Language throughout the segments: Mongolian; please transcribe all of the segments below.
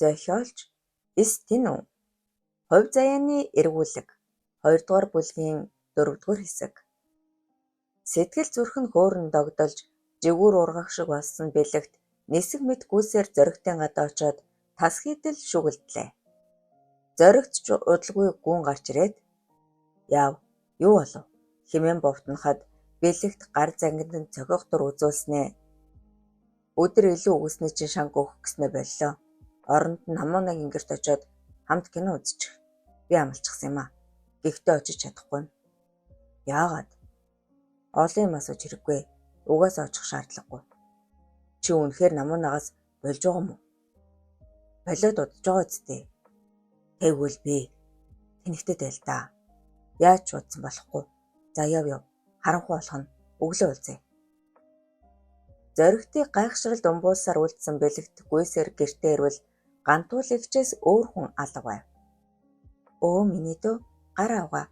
Зохиолч Стенүү. Хувь заяаны эргүүлэг 2 дугаар бүлгийн 4 дугаар хэсэг. Сэтгэл зүрх нь хөөрн догдолж жигүүр ургах шиг болсон бэлэгт нисэх мэт гүйсээр зоригтын гадаа очоод тас хийдэл шүгэлдлээ. Зоригт ч удалгүй гүн гарч ирээд "Яав, юу болов?" хэмээн бовтноход бэлэгт гар зангинд цохих дур үзүүлснээ. Өдөр илүү өгснээ чинь шанг өгөх гэснээ боллоо. Оронд нь намуунаг ингэрт очоод хамт кино үзчих. Би амлчихсан юм аа. Гэхдээ очиж чадахгүй юм. Яагаад? Олон юм асууж хэрэггүй. Угаасаа очих шаардлагагүй. Чи үнэхээр намуунагаас болж байгаа юм уу? Болоод удаж байгаа үсттэй. Тэгвэл би тэнэгтэй л да. Яаж ч удсан болохгүй. За яв. Харанхуй болох нь өглөө үлзээ. Зоригтыг гайхшралд умбуулсаар үлдсэн бэлэгт гүйсээр гэртээ ирвэл гантуул эгчээс өөр хүн алга байв. Өө миний дөө гар авгаа.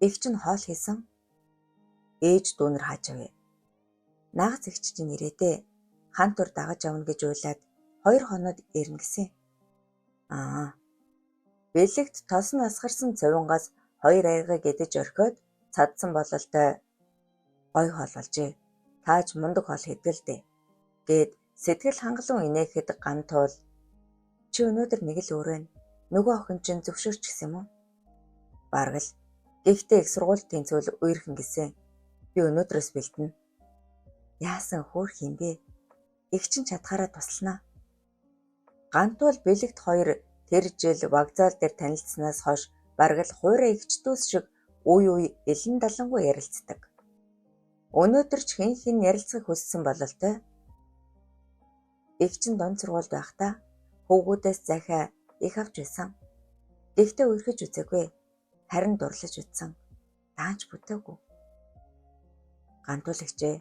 Эгч нь хоол хийсэн. Ээж дүүнэр хааж авъя. Наагц эгч чинь ирээдээ хан тур дагаж явна гэж уйлаад 2 хоноод ирнэ гэсэн. Бэлэгт тос нь асгарсан цовингаас 2 аягыг идэж орхиод цадсан бололтой гой хоол болжээ. Тааж мундаг хоол хэдгэлдээ гээд сэтгэл хангалуун инээхэд гантуул чи өнөөдөр нэг л өөрөө нөгөө охин чинь зөвшөөрч гисэн юм уу? Бараг л. Гэхдээ их сургуульд тэнцвэл үерхэн гисэн. Би өнөөдрөөс бэлтэнэ. Яасан хөөх юм бэ? Их чинь чадхаараа туслана. Гантуул бэлэгт 2 тэр жил вокзал дээр танилцсанаас хойш бараг л хуурай эгчдүүс шиг үе элен далангуй ярилцдаг. Өнөөдөр ч хин ярилцахыг хүссэн бололтой. Эгч нь дунд сургуульд байхдаа хөвгүүдээс захиа их авч байсан. Гэхдээ үерхэж үзээгүй. Харин дурлаж үзсэн. Даанч бүтээгүй. Гантуулагчээ.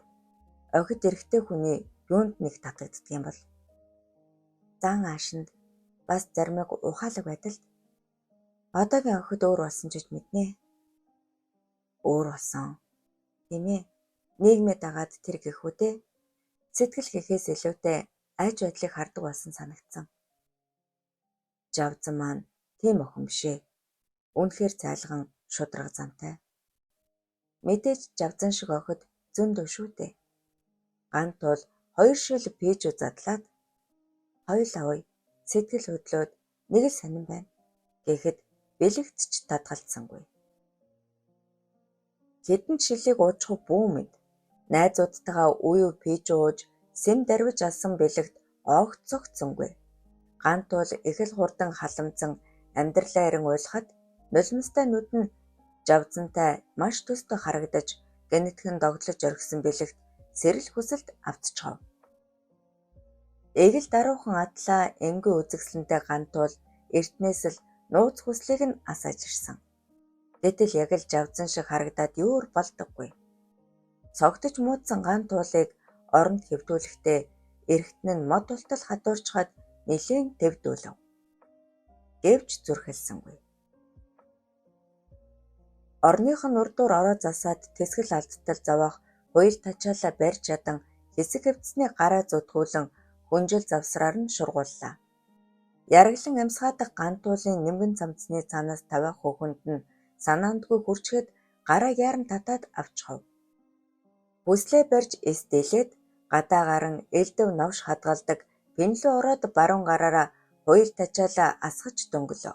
Охид эрэгтэй хүний юунд нэг татагддаг юм бол? Зан аашинд бас заримыг ухаалаг байдал. Одоогийн охид өөр болсон ч гэж мэднэ. Өөр болсон. Тийм ээ. Нийгмээ дагаад тэр гэхүүдээ сэтгэл гэхээс илүүтэй айж байдлыг хардаг болсон санагдсан. Жавзан маань тийм охин бишээ. Үнэхээр цайлган шудраг зантай. Мэдээж жавзан шиг охид зөндөө шүү дээ. Гантуул 2 шил пижүү задлаад хоёулаа сэтгэл хөдлөөд нэг л сонирн байна гэхэд бэлэгт ч татгалцсангүй. Хэдэн шилийг уучих бүү мэд. Найзуудтайгаа үе пижүү ууж сэм дарвиж алсан бэлэгт огцогцсонгүй. Гантуул их л хурдан халамзан амьдралаа харин уйлахад нулимстай нүд нь жавзантай маш төстэй харагдаж гэнэтхэн догтлож орхисон бэлэгт сэрэл хүсэлт автчихав. Эгэл даруухан атлаа энгийн үзэгсэлэнтэй гантуул эртнээс л нууц хүслийг нь асааж ирсэн. Гэтэл яг л жавзан шиг харагдаад юур болдоггүй. Цогтож муудсан гантуулыг оронд хэвтүүлэхдээ эргэтэн нь мод ултал хадуурчхад нэлээд тэвдүүлв. Гэвч зүрхэлсэнгүй. Орных нь урдуур ороо засаад тэсгэл алдтал зовоох хуйл тачаалаа барьж чадан хэсэг хэвцсний гараа зүтгүүлэн хүнжил завсраар нь шургууллаа. Яраглан амсгаадах гантуулын нимгэн цамцны цаанаас тавиах хөхөнд нь санаандгүй хүрчгээд гараа яаран татаад авчихв. Бүслээ барьж эсдэлээд гадаа гаран элдэв новш хадгалдаг пенлүү ороод баруун гараараа хуйл тачаалаа асгаж дөнгөлөө.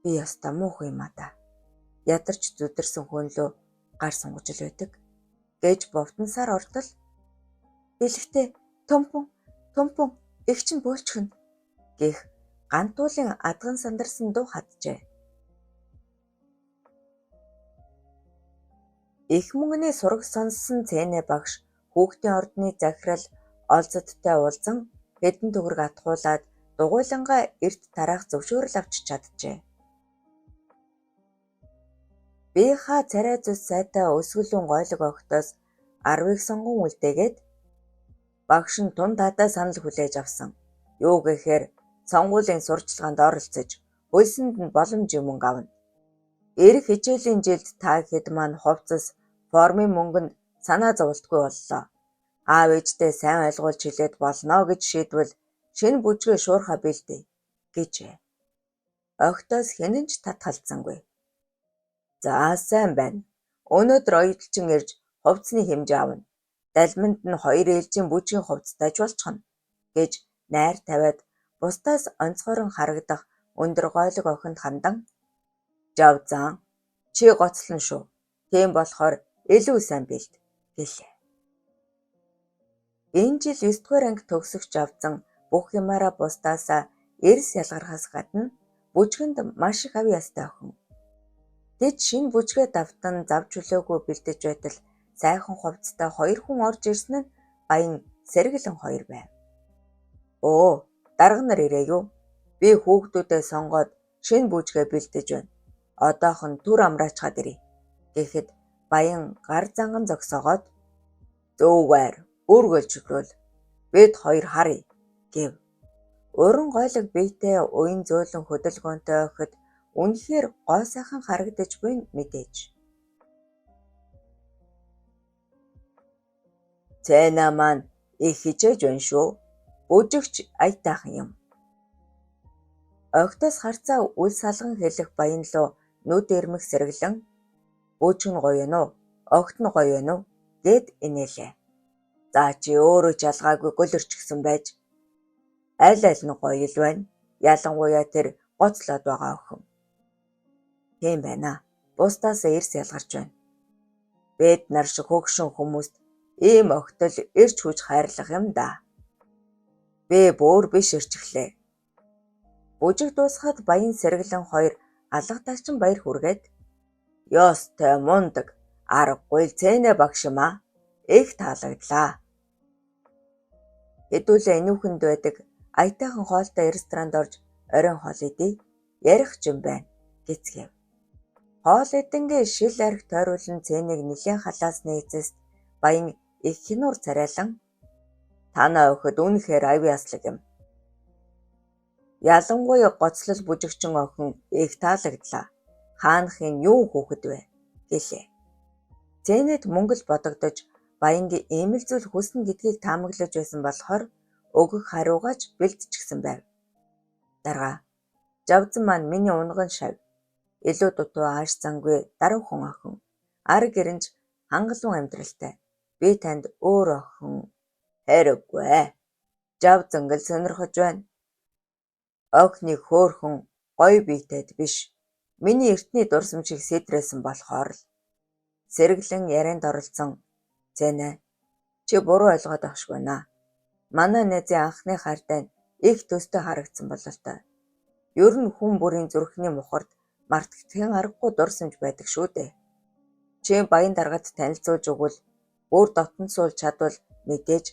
Би ястаа муухай юм аа да. Ядарч зүдэрсэн хөнлөө гар сунгаж л байдаг. Гэж бовтонсаар ортол бэлэгтээ тумпун эгч нь бөөлчихнө гэх гантуулын адган сандарсан дуу хаджээ. Их мөнгөний сураг сонссон цэнэ багш хүүхдийн ордны захирал олзодтой уулзан хэдэн төгрөг атгуулад дугуйлангаа эрт тараах зөвшөөрөл авч чаджээ. Би хаа царай зүс сайтай өсгөлүүн гойлог огтоос 10-ыг сонгон үлдээгээд багш нь тун дадаа санал хүлээж авсан. Юу гэхээр сонгуулийн сурчлаганд оролцож хөлсөнд нь боломж мөнгө авна. Ирэх хичээлийн жилд та хэд маань хувцас формын мөнгөнд санаа зовлтгүй боллоо. Аав ээжтэй сайн ойлгуулж хэлээд болно гэж шийдвэл шинэ бүжгээ шуурхаа бэлдээ гэжээ. Огтоос хэн ч татгалзсангүй. За сайн байна. Өнөөдөр оюуталчин ирж хувцсны хэмжээ авна. Далминд нь 2 ээлжийн бүжгийн хувцастай болчихно гэж найр тавиад бусдаас онцгойрон харагдах өндөр гойлог охинд хандан "Жавзан, чи гоцлон шүү. Тийм болохоор илүү сайн бэлд" гэлээ. Энэ жил 9 дугаар анги төгсөх Жавзан бүх юмараа бусдаасаа эрс ялгархаас гадна бүжгэнд маш их ав ястай охин. Тэд шинэ бүжгээ давтан зав чөлөөгүй бэлдэж байтал сайхан хувцастай 2 хүн орж ирсэн нь баян Сэргэлэн 2 байв. "Оо, дарга нар ирээ юу? Би хүүхдүүдээ сонгоод шинэ бүжгээ бэлдэж байна. Одоохон түр амраачгаад ирье" гэхэд баян гар занган зогсоогоод "Зүгээр, үргэлжлүүл. Бид 2 харъя" гэв. Уран гойлог биетэй уян зөөлөн хөдөлгөөнтэй охид үнэхээр гой сайхан харагдаж буй мэдээж. "Цэна маань их хичээж байна шүү. Бүжигч аятайхан юм." Огтоос харцаа үл салган хэлэх баян луу нүд ирмэх Сэргэлэн "Бүжиг нь гоё юу? Огт нь гоё юу?" гэд инээлээ. "За чи өөрөө ч ялгаагүй гөлөрч гисэн байж. Аль нь гоё л байна. Ялангуяа тэр гоцлоод байгаа охин." "Тийм байна. Бусдаас эрс ялгарч байна. Бид нар шиг хөгшин хүмүүст ийм огтол ирж хүч хайрлах юм да. Би бүр биш ирчихлээ." Бүжиг дуусгаад баян Сэргэлэн 2 алга дачин баяр хүргээд "Ёстой мундаг, аргагүй л Цэнэ багш юм аа. Их таалагдлаа. Хэдүүлээ энүүхэнд байдаг аятайхан хоолтой ресторанд орж оройн хоол идье. Ярих ч юм байна" гэцгээв. Хоол эдэнгээ шил архи тойруулан Цэнэг нэлээд халаасны эцэст баян их хинуур царайлан "Танай охид үнэхээр ав яслаг юм. Ялангуяа гоцлол бүжигчин охин их таалагдлаа. Хаанхын юу хүүхэд вэ" гэлээ. Цэнэд мөнгө л бодогдож баянгийн ийм л зүйл хүснэ гэдгийг таамаглаж байсан болохоор өгөх хариугаач бэлдчихсэн байв. "Дарга, Жавзан маань миний унган шав. Илүү дутуу ааш зангүй даруухан охин. Ар гэрэнж хангалуун амьдралтай. Би танд өөр охин "Хэрэггүй. Жавзан гэл сонирхож байна. Охины хөөрхөн гоё биетэйд биш. Миний эртний дурсам шиг сэтрээсэн болохоор л" Сэргэлэн ярианд оролцсон. "Цэнэ, чи буруу ойлгоод авшгүй наа. Манай найзын анхны хайртай нь их төстэй харагдсан бололтой. Ер нь хүн бүрийн зүрхний мухард мартагдахын аргагүй дурсамж байдаг шүү дээ. Чи баян даргад танилцуулж өгвөл бүр дотн суулж чадвал мэдээж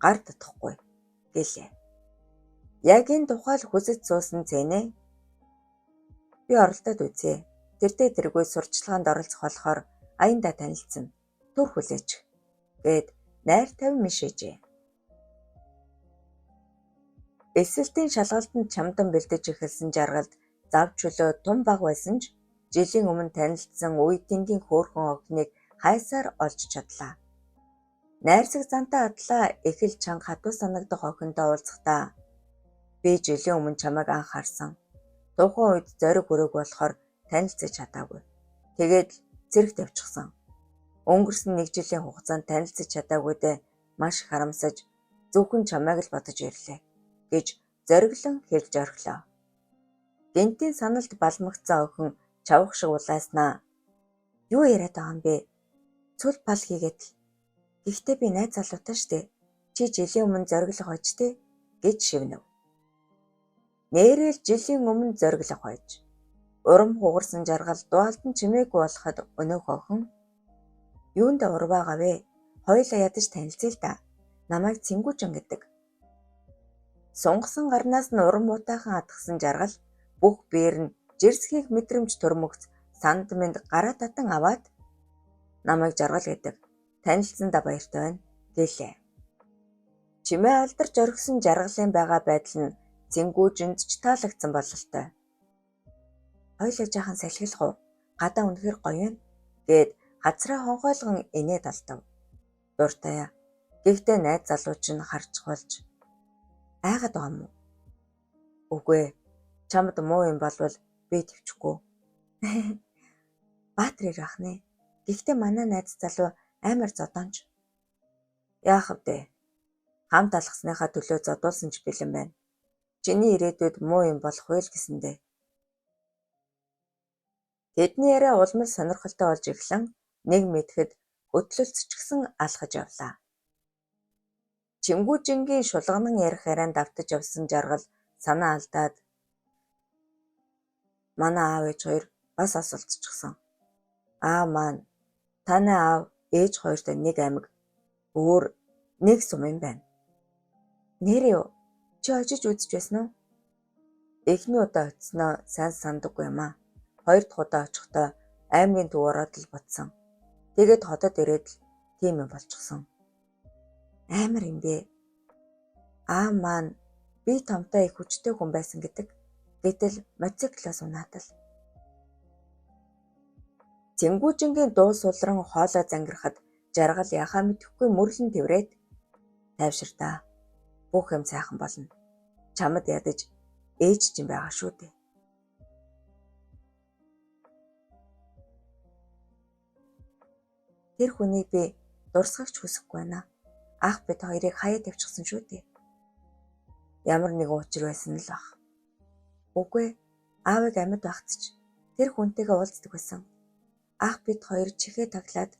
гар татахгүй" гэлээ. Яг энэ тухай л хүсэж суусан Цэнэ "Би оролдоод үзье. Тэртээ тэргүй сурчлаганд оролцох болохоор аяндаа танилцсан. Түр хүлээч" гэд найр тавин мишээжээ. Эсэлтийн шалгалтанд чамдан бэлдэж эхэлсэн жаргалд зав чөлөө тун баг байсан ч жилийн өмнө танилцсан үе тэнгийн хөөрхөн охиныг хайсаар олж чадлаа. Найрсаг зантаа атлаа их л чанга хатуу санагдах охинтой уулзахдаа "Би жилийн өмнө чамайг анх харсан. Тухайн үед зориг хүрээгүй болохоор танилцаж чадаагүй. Тэгээд зэрэг тавьчихсан. Өнгөрсөн 1 жилийн хугацаанд танилцаж чадаагүйдээ маш их харамсаж зөвхөн чамайг л бодож ирлээ" гэж зориглон хэлж орхилоо. Гэнтийн саналд балмагцсан охин чавх шиг улааснаа "Юу яриад байгаа юм бэ? Цүл пал хийгээд л. Гэхдээ би найз залуутай штэ. Чи жилийн өмнө зориглох хойч те" гэж шивнэв. Нээрэл жилийн өмнө зориглох хойч. Урам хугарсан жаргал дуалдан чимээгүй болоход өнөөх охин "Юунд урваагаа вэ? Хоёулаа ядаж танилцъя л да. Намайг Цэнгүүжин гэдэг." Сунгасан гарнаас нь урам утаахан атгсан жаргал бүх биер нь жирсхийх мэдрэмж төрмөгц санд минь гараа татан аваад "Намайг жаргал гэдэг. Танилцсандаа баяртай байна" гэлээ. Чимээ алдарч орхисон жаргалын байгаа байдал нь Цэнгүүжинд ч таалагдсан бололтой. "Хоёулаа жаахан салхилах уу? Гадаа үнэхээр гоё юм" гэд хацраа хонхойлгон инээд алдав. Дуртай. Гэхдээ найз залуу чинь харж болж Айгаад байгаа юм уу? Үгүй ээ. Чамд муу юм болвол би төвчгүй. Баатар ир ах нэ. Гэхдээ манай найз залуу амар зодоонч. Яах вэ? Хамт алхсныхаа төлөө зодуулсан ч бэлэн байна. Чиний ирээдүйд муу юм болох вэ л гэсэндээ. Тэдний яриа улмал сонирхолтой болж эхлэн нэг мэдэхэд хөтлөлцчихсэн алхаж явлаа. Чингүүжингийн шулганан ярих ярианд давтаж явсан жаргал санаа алдаад манай аав ээж хоёр бас асуулцчихсан. Аа маань таны аав ээж хоёртой нэг аймаг өөр нэг сум юм байна. Нэр юу? Чи очиж үзэж байсан уу? Эхний удаа очисноо сайн сандаггүй юм аа. Хоёр дахь удаа очихдоо аймгийн төв ороод л ботсон. Тэгээд хотод ирээд л тийм юм болчихсон. Амар юм бэ. Аа маань би томтой их хүчтэй хүн байсан гэдэг. Гэтэл мотоциклоос унаатал. Цэнгүүжингийн дуу сулран хоолой зангирахад жаргал яхаа мэдэхгүй мөрлөн тэврээд тайвширтаа. Бүх юм сайхан болно. Чамд ядаж ээж чинь байгаа шүү дээ. Тэр хүнийг би дурсгагч хүсэхгүй байна. Ах бид хоёрыг хаяа тавьчихсан шүү дээ. Ямар нэгэн учир байсан л бах. Үгүй аавыг амьд багт ч тэр хүнтэйгээ уулздаг байсан. Ах бид хоёр чихээ таглаад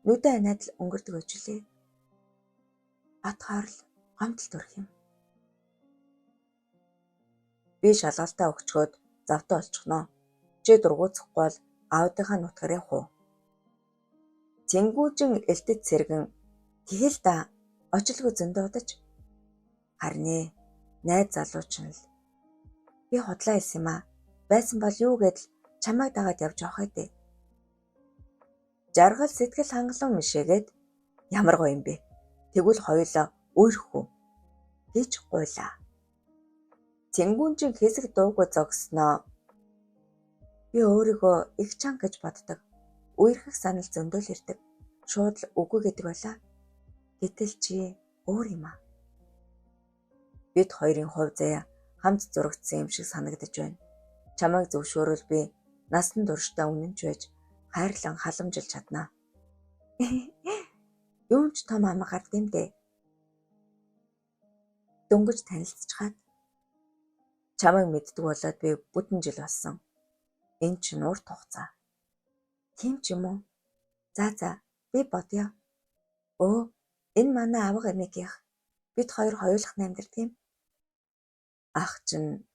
нүдэн анаад л өнгөрдөг өжлээ. Батгаар л гомдол төрх юм. Би шалгалтаа өгчгөөд завтаа олчихноо. Чи дургуутсахгүй бол аавдынхаа нутгаар явах уу? Цэнгүүжин элтэд сэргэн тэгэл да очлого зөндөө удаж. Харин найз залууч нь л би худлаа хэлсэн юм аа. Байсан бол юу гэдэл чамайг дагаад явж явах ээ. Жаргал сэтгэл хангалуун мишээгээд ямар гоё юм бэ? Тэгвэл хоёулаа өөрхөө гэж гуйлаа. Цэнгүүжин хэсэг дуугүй зогсноо. Би өөрийгөө их чанга гэж боддог. Үерхэх санал зөндөл ирдэг. Шууд л үгүй гэдэг байлаа. Гэтэл чи өөр юм аа. Бид хоёрын хувь заяа хамт зурагдсан юм шиг санагдаж байна. Чамайг зөвшөөрөл би насан туршдаа үнэнч байж хайрлан халамжилж чаднаа. Юун ч том амга гард юм дээ. Дөнгөж танилцчихад чамайг мэддэг болоод би бүтэн жил болсон. Энэ ч урт хугацаа. Тийм ч юм уу? За би бодъё. Өө энэ манай авга эмээгийнх. Бид хоёр хоёулах амьдардаг юм. Ах чинь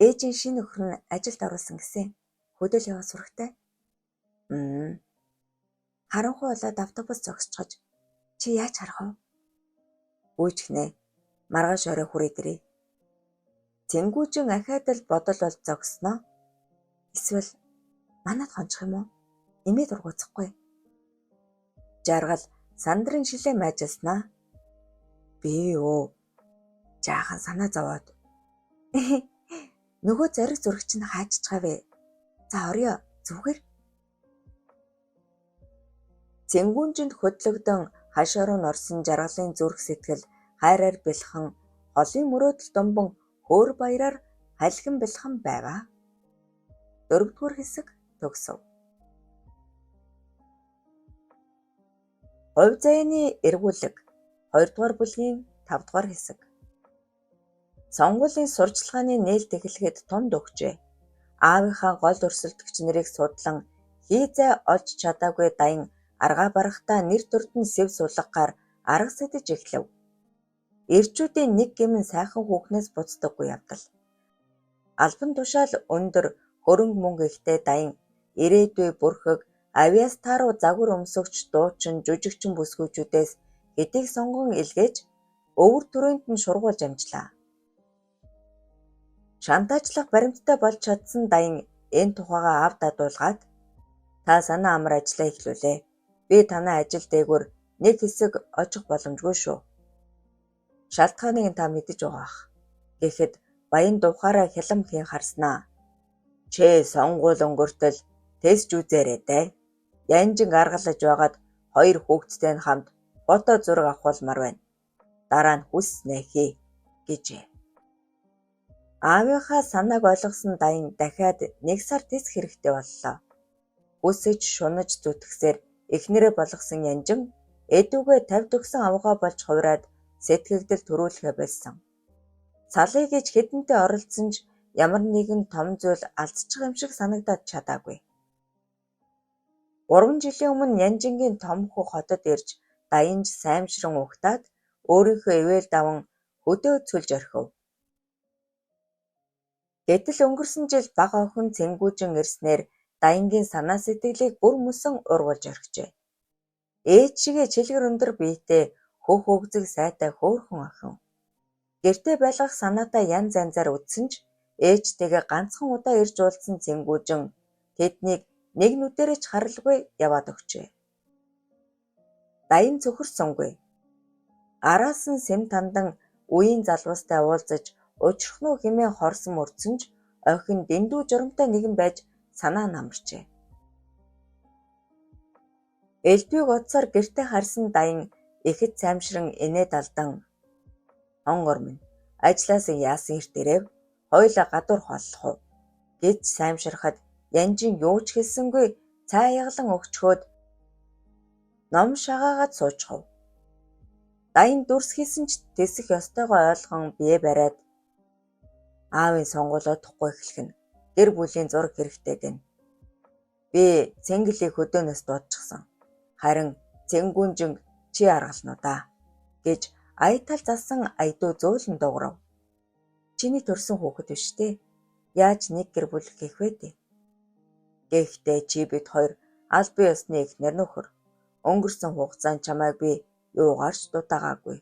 ээжийн шинэ нөхөр нь ажилд оруулсан гэсэн. Хөдөл яваа сурагтай. Харанхуй болоод автобус зогсчихож чи яаж харах вэ? Үйчхнэ. Маргааш орой хүрээ дэрээ. Цэнгүүжин ахаад л бодол бол зогсноо. Эсвэл манад хончих юм уу? Эмээ дургуцахгүй. Жаргал сандрын шилээ майжснаа. Би юу? Жаахан санаа зовоод. Нөгөө зориг зурагч нь хааччихавэ. За орё зүгээр. Цэнгүүжинд хөдлөгдөн хашааруу норсон жаргалын зүрх сэтгэл хайраар бэлхэн холын мөрөөдөл думбан хөөр баяраар халхин бэлхэн байваа. 4-р хэсэг төгсөв. Хувь заяаны эргүүлэг 2-р бүлгийн 5-р хэсэг. Сонгуулийн сурчлагын нээлт эхлэхэд тунд өгчээ. Аавынхаа гол өрсөлдөгч нарыг судлан хийзээ олж чадаагүй даян аргаа барахтаа нэр төрдөн сэв сулгагаар арга сэтэж эхлэв. Ирчүүдийн нэг гэмн сайхан хүүхнээс буцдаггүй явдал. Албан тушаал өндөр хөрөнгө мөнгө ихтэй даян ирээдүй бүрхэг авиастаруу загвар өмсөгч дуучин жүжигчин бүсгүйчүүдээс хэдийг сонгон илгээж өвөр түрээнд нь шургуулж амжлаа. Шантажлах баримттай болж чадсан даян энэ тухайгаа ав дадуулгаад та санаа амар ажиллаа эхлүүлээ. Би танай ажил дээгүүр нэг хэсэг очих боломжгүй шүү. Шалтгааныг та мэдэж байгаах. Гэхэд баян духаараа хялам хийн харснаа. Чи сонгуул өнгөртөл тест үзээрэй дээ. Янжин гаргалж байгаад 2 хүүхэдтэй нь хамт фото зураг авахулмаар байна. Дараа нь хүснээ хий гэжээ. Аавынхаа санааг ойлгосон Даян дахиад 1 сар тис хэрэгтэй боллоо. Үсэж шунаж зүтгэсээр эхнэрээ болгосон Янжин эдүгээ тавьд өгсөн авгаа болж хувраад сэтгэгдэл төрүүлэхэ болсон. Салъя гэж хэдэнтэй оролцсон ч ямар нэгэн том зүйл алдчих юм шиг санагдаад чадаагүй. 3 жилийн өмнө Янжингийн том хүү хотод ирж Даянж саймшран угтаад өөрийнхөө ивэл даван хөдөө цөлж орхив. Гэтэл өнгөрсөн жил бага охин цэнгүүжин ирснээр Даянгийн санаа сэтгэлийг бүр мөсөн ургуулж орхижээ. Ээж шигээ чилгэр өндөр биетэй хөх өгзөг сайтай хөөрхөн охин. Гэртээ байлгах санаатаа янз янзаар үтсэн ч ээжтэйгээ ганцхан удаа ирж уулзсан цэнгүүжин тэднийг нэг нүдэрээ ч харалгүй яваад өгчээ. Даян цөхөрсөнгүй. Араас нь сэм тандан үеийн залуустай уулзаж учрах нь хэмээн хорсон мөрдсөн ч охин дэндүү журамтай нэгэн байж санаа намарчээ. Элдвийг утсаар гэртээ харсан Даян ихэд саймшран инээд алдан "Хонгор минь, ажлаас яасан эрт ирэв? Хоёулаа гадуур холлох уу?" гэж саймширхад Янжин юу ч хэлсэнгүй цай яглан өгчхөөд ном шагаагаад суучхав. Даян дүрс хийсэн ч тэсэх ёстойгоо ойлгон бие бариад "Аавын сонгуулио тухгүй эхлэх нь гэр бүлийн зураг хэрэгтэй гэнэ. Би цэнгэлийг хөдөөнөөс дуудчихсан. Харин цэнгүүнжин чи аргална уу даа" гэж аятал зассан айдуу зөөлөн дуурав. "Чиний төрсөн хүүхэд биш дээ. Яаж нэг гэр бүл гэх вэ дээ? Гэхдээ чи бид хоёр албан ёсны эхнэр нөхөр. Өнгөрсөн хугацаанд чамайг би юугаарч дутаагаагүй.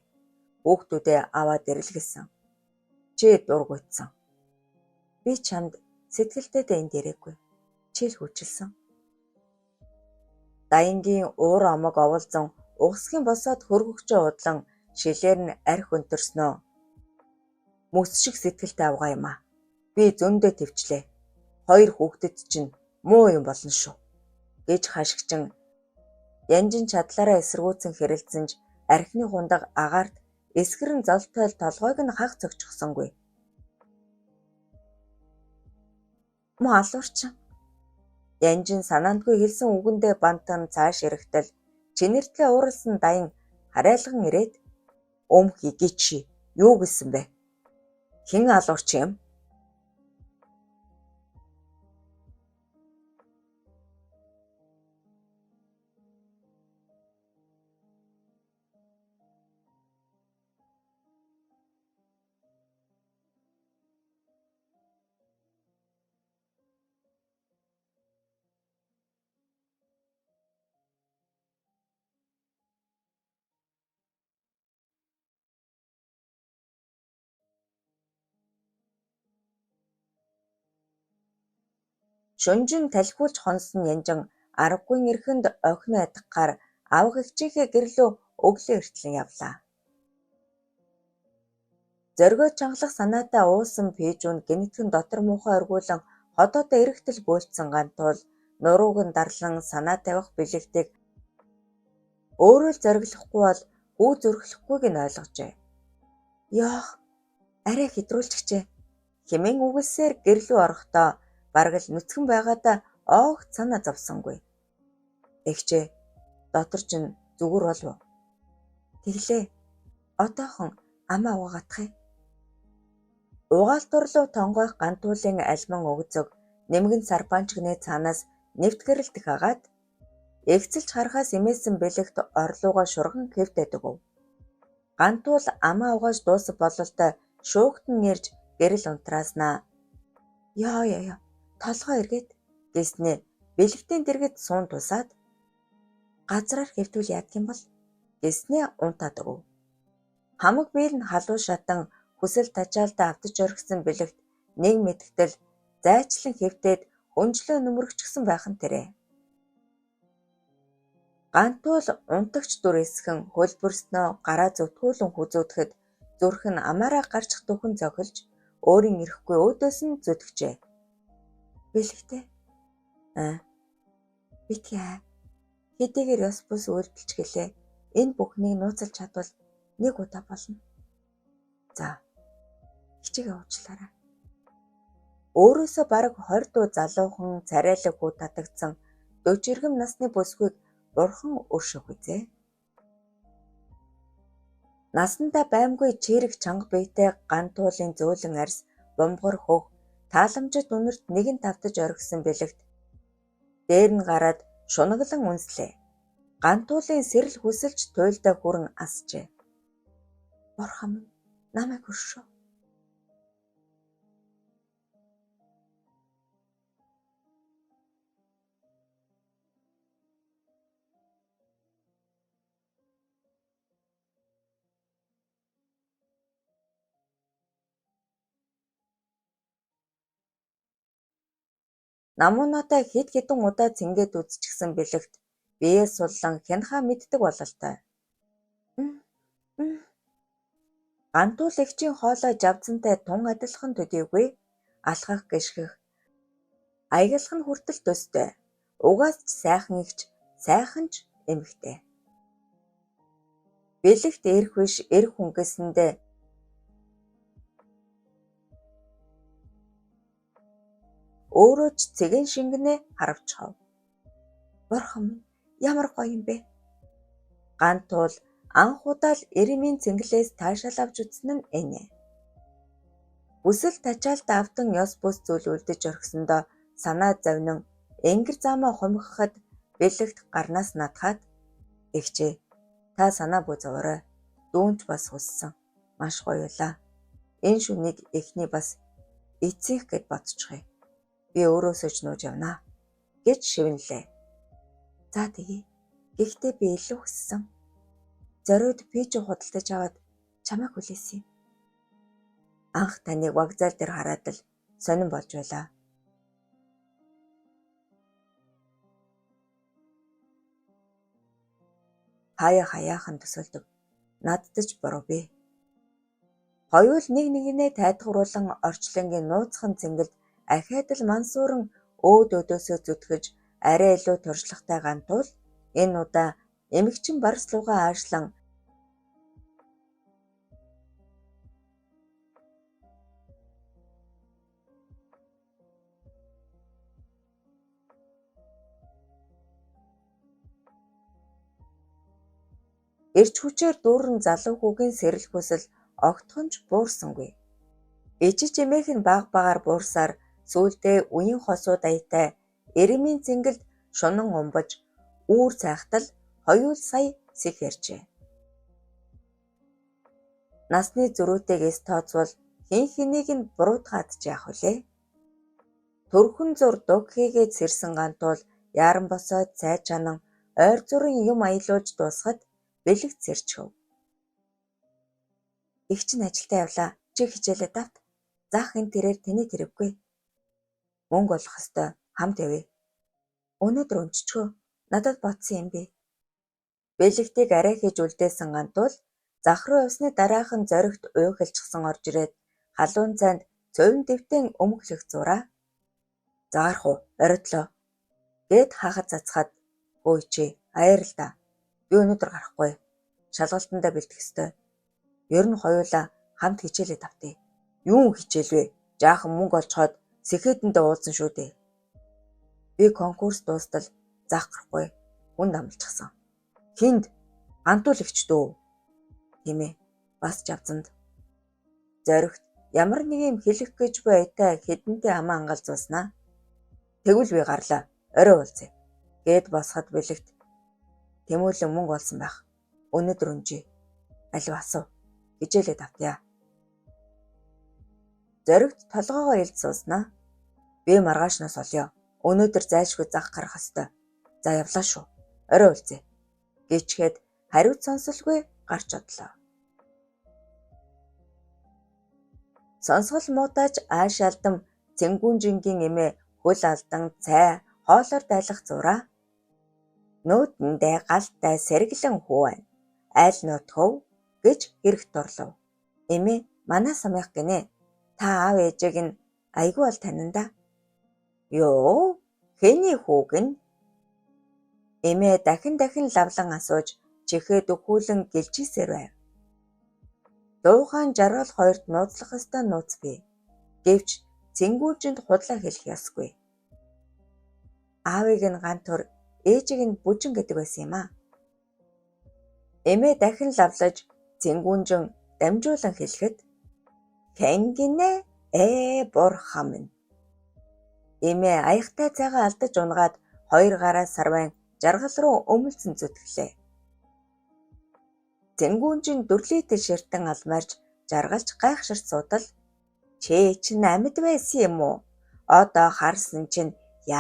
Хүүхдүүдээ аваад ирэлгэсэн. Чи дургуйтсан. Би чамд сэтгэлдээ энд ирээгүй. Чи л хүчилсэн." Даянгийн уур омог оволзон угсгийн босоод хөргөгчөө удлан шилээр нь архи өнтөрснөө. "Мөс шиг сэтгэлтэй авгаа юм аа. Би зөндөө төвчлээ. 2 хүүхдэд чинь муу юм болно шүү" гэж хашгичин Янжин чадлаараа эсэргүүцэн хэрэлдсэн ч архины хундаг агаарт эсгэрэн золтой толгойг нь хаг цогчгсонгүй. "Мөн алуурчин." Янжин санаандгүй хэлсэн үгэндээ бантан цааш ирэхтэл чинэртлээ ууралсан Даян харайлган ирээд "Өмх игээ чи юу гэсэн бэ? Хэн алуурчин юм?" Шөнжин талхиулж хонсон Янжин аргагүй эрхэнд охиноо ятгахаар авах эгчийнхээ гэрлөө өглөө эртлэн явлаа. Зоргио чангалах санаатай уусан Пижүүн гэнэтхэн дотор муухай оргуулан ходоодоо эрэхтэл бөөлцсөн гантуул нурууг нь дарлан санаа тавих бэлэгтийг өөрөө л зориглохгүй бол хүү зөрөхлөхгүйг нь ойлгожээ. "Яах, арай хэдрүүлчихжээ" хэмээн үгэлсээр гэрлүү орохдоо бараг л нүцгэн байгаадаа оогт санаа зовсонгүй. "Эгчээ, дотор чинь зүгүр болов уу?" "Тэглээ. Одоохон амаа угаадах юм." Угаалтурлуу тонгойх гантуулын альман өгзөг нэмгэн сарпанчгны цаанаас нэвт гэрэлтэх хагаад эгцэлж харахаас имээсэн бэлэгт орлуугаа шурган хэвтээд өгөв. Гантуул амаа угааж дуусах бололтой шуугтан нэрж гэрэл унтрааснаа "Яа, толгой эргээд" гэснээ бэлэгтийн дэргэд суун тусаад "Газраар хэвтвэл яадаг юм бол" гэснээ унтаад өгөв. Хамаг биел нь халуун шатан хүсэл тачаалтаа автаж орхисон бэлэгт нэг мэдгэтэл зайчлан хэвтээд хүнжлөө нөмөрөгчгсөн байх нь тэрэ. Гантуул унтагч дүр эсхэн хөлбөрснөө гараа зүтгүүлэн хүзүүдэхэд зүрх нь амаараа гарчих дөхөн цохилж өөрийн ирэхгүй өөдөөс нь зүтгэжээ. "Бэлэгтэй. Битгий хэдийгээр ёс бус үйлдэлч гэлээ энэ бүхнийг нууцлж чадвал нэг удаа болно. За, эгчигээ уучлаарай. Өөрөөсөө бараг 20 дуу залуухан царайлаг хүү татагдсан 40 иргэм насны бүсгүйг бурхан өршөөх үзээ. Насандаа баймгүй чирэг чанга биетэй гантуулын зөөлөн арьс бомгор хөх тааламжид үнэрт нэгэн тавтаж орхисон бэлэгт дээр нь гараад шунаглан үнслээ. Гантуулын сэрэл хүсэлж туйлдаа хүрэн асжээ. Бурхан минь намайг өршөө. Намуунаатай хэд хэдэн удаа цэнгээд үзчихсэн бэлэгт биеэ суллан хянахаа мэддэг бололтой. Гантуул эгчийн хоолой жавзантай тун адилхан төдийгүй алхах гიშгэх аягалах нь хүртэл төстэй. Угаас ч сайхан эгч, сайхан ч эмэгтэй. Бэлэгт эрх биш эрх хүн гэсэндээ өөрөө ч цэгэн шингэнээ харавчхав. Бурхан минь ямар гоё юм бэ? Гантуул анх удаа л Иремийн цэнгэлээс таашаал авч үзсэн нь энэ. Бүсэл тачаалд автан ёс бус зүйл үлдэж орхисондоо санаа зовнин энгэр заамаа хумхихад бэлэгт гарнаас надхаад эгчээ та санаа бүү зовоорой. Дүүнч бас хүссэн. Маш гоё юла. Энэ шүнийг эхний бас эцсийнх гэд бодчихъя. Би өөрөөсөө ч нууж явнаа гэж шивнэлээ. За тэгье. Гэхдээ би илүү хүссэн. Зориуд пиж худалдаж аваад чамайг хүлээсэн юм. Анх таныг вокзал дээр хараад л сонирн болж байлаа. Хаяахан төсөөлдөг. Наддаж буруу би. Хоёул нэг нэгнээ тайлхруулан орчлонгийн нууцхан цэнгэлд ахиад л мансууран өөд өдөөсөө зүтгэж арай илүү туршлагатай Гантуул энэ удаа эмэгчин барслуугаа аашлан эрч хүчээр дүүрэн залуу хүүгийн сэрэл хүсэл огтхон ч буурсангүй. Ижиж эмээх нь баг багаар буурсаар сүүлдээ үеийн хосууд аятай Иремийн цэнгэлд шунан умбаж үүр цайхтал хоёул сая сэх ярьжээ. Насны зөрүүтэйг эс тооцвол хин хэнийг нь буруутгаад ч яах вүлээ. Төрхөн зур дуг хийгээд сэрсэн Гантуул яран босоод цай чанан ойр зурын юм аялуулж дуусахад бэлэгт сэрчхөв. Игч нь ажилдаа явлаа. Чи хичээлээ давт. Заах энэ тэрээр тэний тэрвгүй. Мөнгө олох ёстой. Хамт явъя. Өнөөдөр өнччгөө. Надад ботсон юм би. Бэлэгтийг арай хийж үлдээсэн Гантуул зах руу явсны дараахан зоригт уйхалчихсан орж ирээд халуун цайнд цовин дэвтэн өмглөх зураа. Заарах уу? Оройлоо. Гэд хахад цацхаад өө чи аяар л да. Би өнөөдөр гарахгүй. Шалгалтандаа бэлдэх ёстой. Ер нь хоёулаа хамт хичээлээ давтъя. Юу хичээл вэ? Жаахан мөнгө олцоход сэхэдэндээ уулзсан шүү дээ. Би конкурс дуустал заах гарахгүй. Хүнд амлчихсан. Хинд? Гантуул эгч дөө. Тийм ээ. Бас жавзанд. Зоригт ямар нэг юм хэлэх гэж буй аятай хэдэнтэй амаа ангалзуулснаа. Тэгвэл би гарлаа. Орой уулзъя. Гэд босоход бэлэгт тэмүүлэн мөнгө олсон байх. Өнөөдөр өнжий. Алив асуу. Хичээлээ давтъя. Зоригт толгоогоо илд сууснаа. Би маргаашнаас олё. Өнөөдөр зайлшгүй зах гарах ёстой. За явлаа шүү. Орой уулзъя. Гэчгээд хариуц сонсолгүй гарч одлоо. Сонсгол муутаач ааш алдам цэнгүүн жингийн эмээ хөл алдан цай хоолоор дайлах зураа. Нүүдэндээ галтай сэргэлэн хүү байна. Айл нутгов гэж хэрэгт орлов. Эмээ манай самях гинэ. Та аав ээжийг нь айгүй бол танина. Йоо, хэний хүүг нь? Эмээ дахин лавлан асууж чихээд өхүүлэн гэлжисээр байв. Дуугаан жаргал хоёрт нууцлах ёстой нууц бий. Гэвч цэнгүүжинд худлаа хэлэх ёсгүй. Аавыг нь гантур, ээжийг нь бүжин гэдэг байсан юм аа. Эмээ дахин лавлаж цэнгүүнжин дамжуулан хэлэхэд "Хэнгинэ бурхан минь." Эмээ аяхтай цайгаа алдаж унгаад хоёр гараа сарвайн жаргал руу өмөлцөн зүтгэлээ. Цэнгүүнжин дүрлийтэл ширтэн алмаарч жаргалж гайхширч суудал "Чи чинь амьд байсан юм уу? Одоо харсан чинь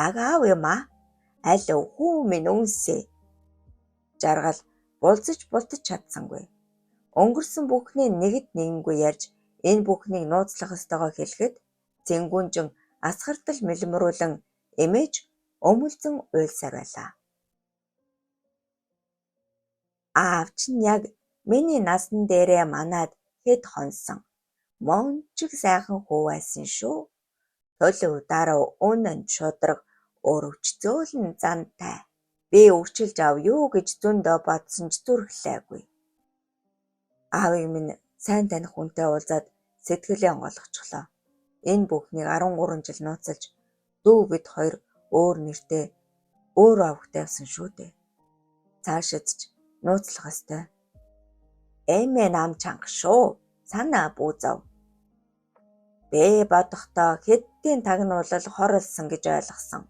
яг аав юм аа. Аль хүү минь үнсээ." Жаргал булзаж бултаж чадсангүй. Өнгөрсөн бүхний нэгэд нэгэнгүй ярьж энэ бүхнийг нууцлах ёстойгоо хэлэхэд цэнгүүнжин асгартал мэлмрүүлэн эмээж өмөлзөн уйлсаар байлаа. Аав чинь яг миний насан дээрээ манад хэд хонсон. Мончиг сайхан хүү байсан шүү. Төлөв дараа үнэн шудраг өрөвчцөөлн зантай. Би өвчилж ав юу гэж зөндөө бодсон ч зүрхлээгүй. Аавыг минь сайн таних хүнтэй уулзаад сэтгэлээ онгойлгочихлоо. Энэ бүхнийг 13 жил нууцлж дүү бид хоёр өөр нэртэй өөр авахтай явсан шүү дээ. Цаашид ч нууцлах ёстой. Эмээ нам чанга шүү. Санаа бүүзав. Би бодохдоо хэдийн тагнуулал хорлсон гэж ойлгосон.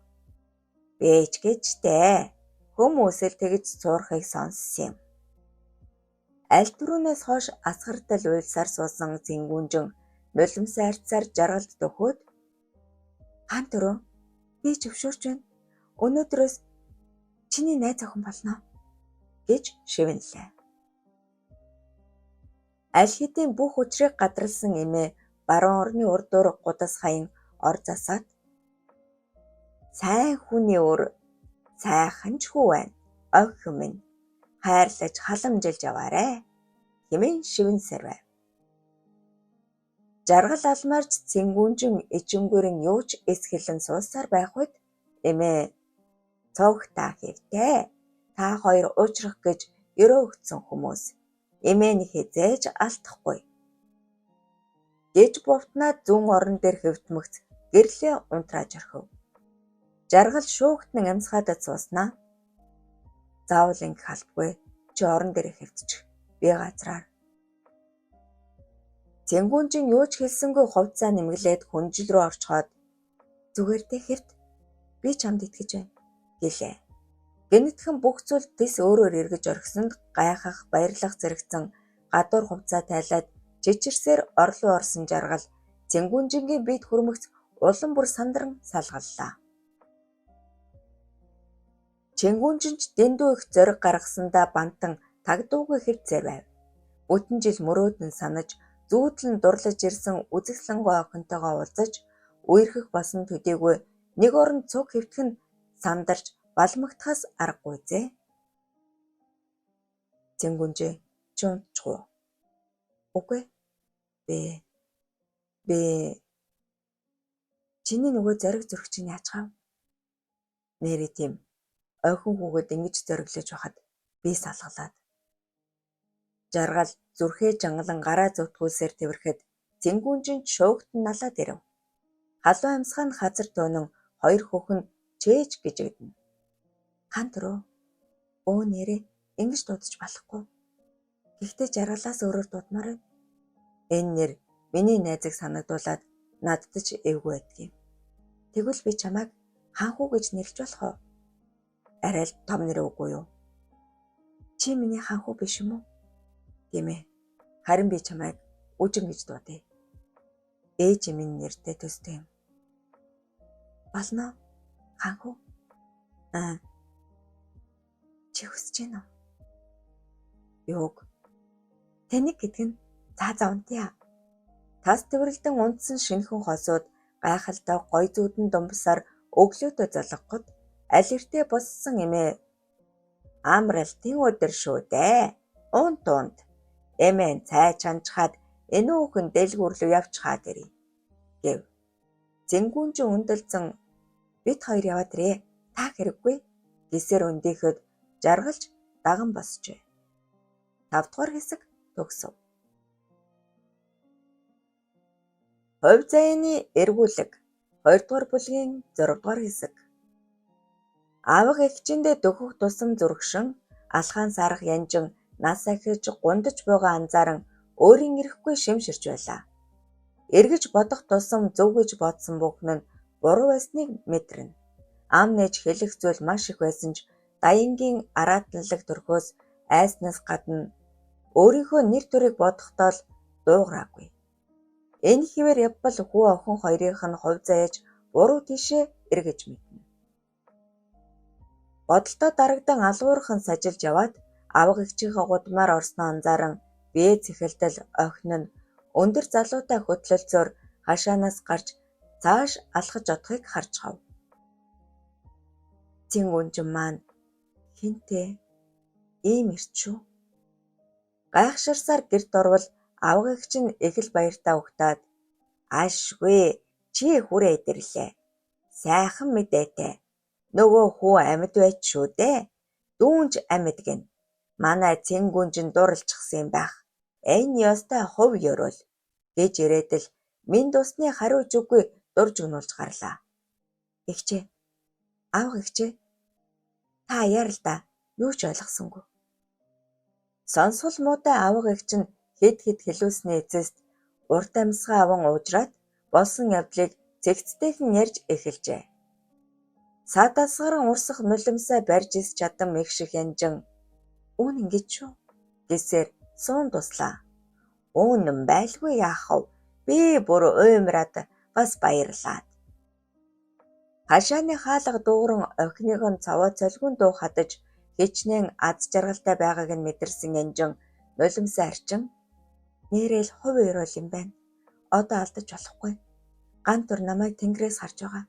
Бэж гэжтэй. Хүмүүс л тэгж суурхыг сонссон юм. Аль түрүүнээс хойш асгартал уйлсаар суусан цэнгүүнжин нулимсаа арцаар жаргалд дөхөөд "Хаан дөрөө, би зөвшөөрч байна. Өнөөдрөөс чиний найз охин болно" гэж шивнэлээ. Аль хэдийн бүх учрыг гадралсан эмээ баруун орны урдуур гудас хаян ор засаад "Сайн хүний өр сайхан ч хүү байна. Охин минь хайрлаж халамжилж аваарэ" хэмээн шивнэсээр байв. Жаргал алмаарч цэнгүүнжин ичимгүрэн юу ч эсгэлэн суусаар байх үед эмээ "Цогтаа хэвтэй. Та хоёр уучрах гэж өрөө өгсөн хүмүүс. Эмээний хизээж алдахгүй" гэж бувтнаад зүүн орон дээр хэвтмэгц гэрлээ унтрааж орхив. Жаргал шуугтан амьсгаадад сууснаа. "Заавал ингэх албагүй. Чи орон дээр хэвтчих. Би газраар." Цэнгүүнжин юу ч хэлсэнгүй хувцаа нэмгэлээд хүнжил рүү орчхоод "Зүгээр дээ хэвт. Би чамд итгэж байна" гэлээ. Гэнэтхэн бүх зүйл тис өөрөөр эргэж орхисонд гайхах, баярлах зэрэгцэн гадуур хувцаа тайлаад чичирсээр орлоо орсон жаргал цэнгүүнжингийн биед хүрмэгц улам бүр сандран салгаллаа. Цэнгүүнжин ч дэндүү их зориг гаргасандаа бантан тагдуугүй хэвцээр байв. Бүтэн жил мөрөөдөн санаж зүүдлэн дурлаж ирсэн үзэсгэлэнгүй охинтойгоо уулзаж үерхэх басан төдийгүй нэг орон цуг хэвтгэн сандарч балмагтахаас аргагүй зэ. Цэнгүүнжээ чи унтчих уу? Үгүй. Би чиний нөгөө зориг зүрх чинь яачхав? Нэрээ тийм ойхон хүүхэд ингэж зориглож байхад би салгалаад. Жаргал зүрхээ жангалан гараа зүтгүүлсээр тэрхэд цэнгүүнжин шуугтан налаад ирэв. Халуун амьсгаанд хазар төөнөн хоёр хөхөн чээж гжигдэнэ. "Хаан дөрөө, өө нэрээ ингэж дуудаж болохгүй. Гэхдээ жаргалаас өөрөөр дуудмаар байна. Энэ нэр миний найзыг санагдуулаад надад ч эвгүй байдгийг. Тэгвэл би чамайг хаанхүү гэж нэрлэж болох уу? Арай л том нэр үгүй юу? Чи миний хаанхүү биш юм уу?" Тийм ээ. Харин би чамайг үжин гэж дуудъя. Ээж минь нэртэй төстэй юм. Болно. Хаанхүү? Чи хүсэж байна уу? Юуг? Таныг гэдэг нь цаазаа унтъя. Тас төврөлдөн унтсан шинхэн хосууд гайхалтай гой зүүдэн думбсаар өглөөдөө залгахад аль эртээ боссон эмээ "Амралтын өдөр шүү дээ. Унт. Эмээ цай чанчхаад энүүхэн дэлгүүрлүү явчихаад ирье" гэв. Цэнгүүнжин өндөлцөн "Бид хоёр яваад ирье. Та хэрэггүй" гэсээр өндийхөд жаргалж даган босжээ. 5 дугаар хэсэг төгсөв. Хувь заяаны эргүүлэг 2 дугаар бүлгийн 6 дугаар хэсэг. Аавга эгчиндээ дөхөх тусам зүрхшин алхаан сарах янжин нас ахиж гундаж буйгаа анзааран өөрийн ирэхгүй шимширч байлаа. Эргэж бодох тусам зөв гэж бодсон бүхэн нь буруу байсныг мэдэрнэ. Ам нээж хэлэх зүйл маш их байсан ч Даяангийн араатлалаг төрхөөс айснаас гадна өөрийнхөө нэр төрийг бодохдоо л дуугараагүй. Энэ хэвээр явбал хүү охин хоёрынх нь хувь заяаж буруу тишээ эргэж мэднэ. Бодолтой дарагдан алуурхан сажилж яваад авга эгчийнхээ гудмаар орсноо анзааран бие цэхэлдэл охин нь өндөр залуутай хөтлөлцөөр хашаанаас гарч цааш алхаж одохыг харж хав. Цэнгүнжин маань хинтээ ийм ирч шүү. Гайхширсаар гэрт орвол авга эгч нь их л баяртай угтаад аашгүй чи хүрээ идэрлээ. Сайхан мэдээтэй. Нөгөө хүү амьд байч шүү дээ. Дүүнж амьд гин. Манай Цэнгүнжин дурлчихсан юм байх. Энэ ёстой хувь ёроол гэж ирээд л минь дусны хариуж үгүй дурж өгнүүлж гарлаа. Эгчээ, авга эгчээ. Та яар л да. Юу ч ойлгосонгүй. Сонсгол муутай авга эгч нь хэд хэлүүлсний эцэст урт амьсгаа аван уужраад болсон явдлыг цэгцтэйхэн ярьж эхэлжээ. Саадасгаран урсах нулимсаа барьж ис чадам их шиг янжин "Үүн ингэж шүү" гэсээр суун туслаа. "Үүн байлгүй яахав. Би бүр уймраад бас баярлаад." Хашааны хаалга дуугаран охиных нь цаваа цолгиун дуу хадаж хичнээн аз жаргалтай байгааг нь мэдэрсэн янжин нулимсаа арчин "Нээрэл хувь ёроол юм байна. Одоо алдаж болохгүй. Гантүр намайг тэнгэрээс харж байгаа.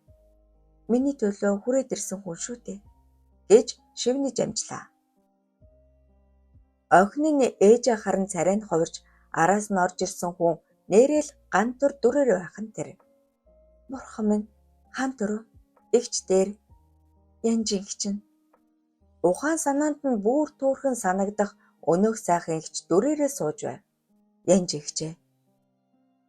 Миний төлөө хүрээд ирсэн хүн шүү дээ" гэж шивнэж амжлаа. Охин нь ээжээ харан царай нь хувирж араас нь орж ирсэн хүн нээрэл гантүр дүрээр байх нь тэр. "Бурхан минь, хантүр эгч дээр янжин чинь." Ухаан санаанд нь бүр төөрхөн санагдах өнөөх сайхан эгч дүрээрээ сууж байв. Янжин эгчээ.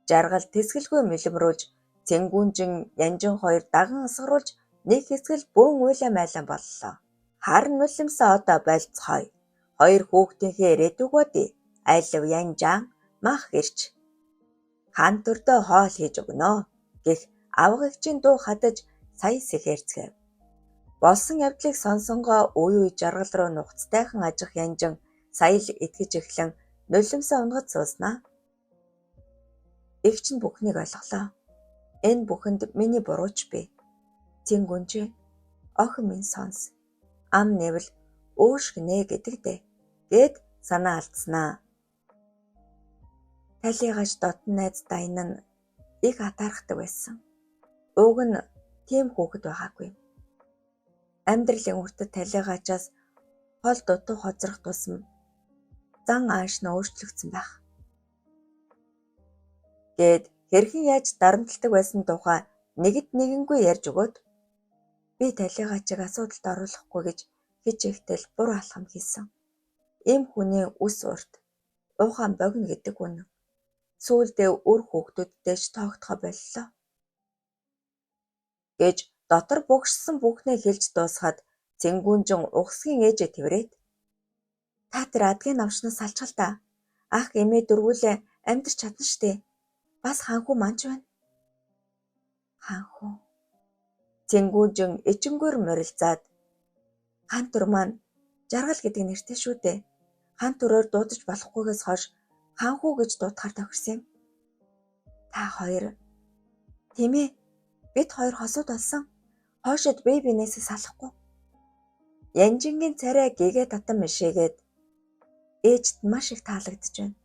Жаргал тэсгэлгүй мэлэмрүүлж Цэнгүнжин янжин хоёр даган асгаруулж нэг хэсгэл бөөн уйлаа майлаа боллоо. Харин нулимсаа одоо болцгоё. Хоёр хүүхдийнхээ ирээд өгөөдэй. Алив янжаан мах ирч. Хантүрдөө хоол хийж өгнө гэх авга эгчийн дуу хадаж сая сэхэрцгээв. Болсон явдлыг сонсонгоо үе үе жаргал руу нухацтайхан ажих янжин сая л итгэж эхлэн нулимсаа унгаж сууснаа. Эгч нь бүхнийг ойлголоо. Энэ бүхэнд миний бурууч бий. Цэнгүнжээ, охин минь сонс. Ам нэвэл өөшгнэ гэдэг дээ гэд санаа алдснаа. Талигаж дотн найз Даян нь их атаархдаг байсан. Уг нь тийм хүүхэд байгаагүй. Амьдралын үртэд талигачаас хол дутуу хоцрох тусам зан аашна өөрчлөгдсөн байх. Гэд хэрхэн яаж дарамтлагдаг байсан тухай нэгд нэгэнгүй ярьж өгөөд би талигачийг асуудалд оруулахгүй гэж хичээхтэл буруу алхам хийсэн. Ийм хүний үс урт ухаан богино гэдэг үнэн. Сүүлдээ үр хүүхдүүдтэй ч тоогдохоо боллоо. Гэж дотор бүгшсэн бүхнээ хэлж дуусгаад Цэнгүнжин ухсгийн ээжээ тэврээд "Та тэр адгийн навчнаас салчгал та. Ах эмээ дөрвүүлээ амьдрч чадна штэ. Бас ханхүү манч байна." Ханхүү. Цэнгүнжин ичингүүр морилцаад "Хантүр маань жаргал гэдэг нэртэй шүү дээ. Хантүрээр дуудаж болохгүйгээс хойш ханхүү гэж дуудахаар тохирсон юм. Та хоёр тийм ээ. Бид хоёр хосууд болсон. Хойшод бие биенээсээ салахгүй." Янжингийн царай гэгээ татан мишээгээд "Ээжд маш их таалагдж байна.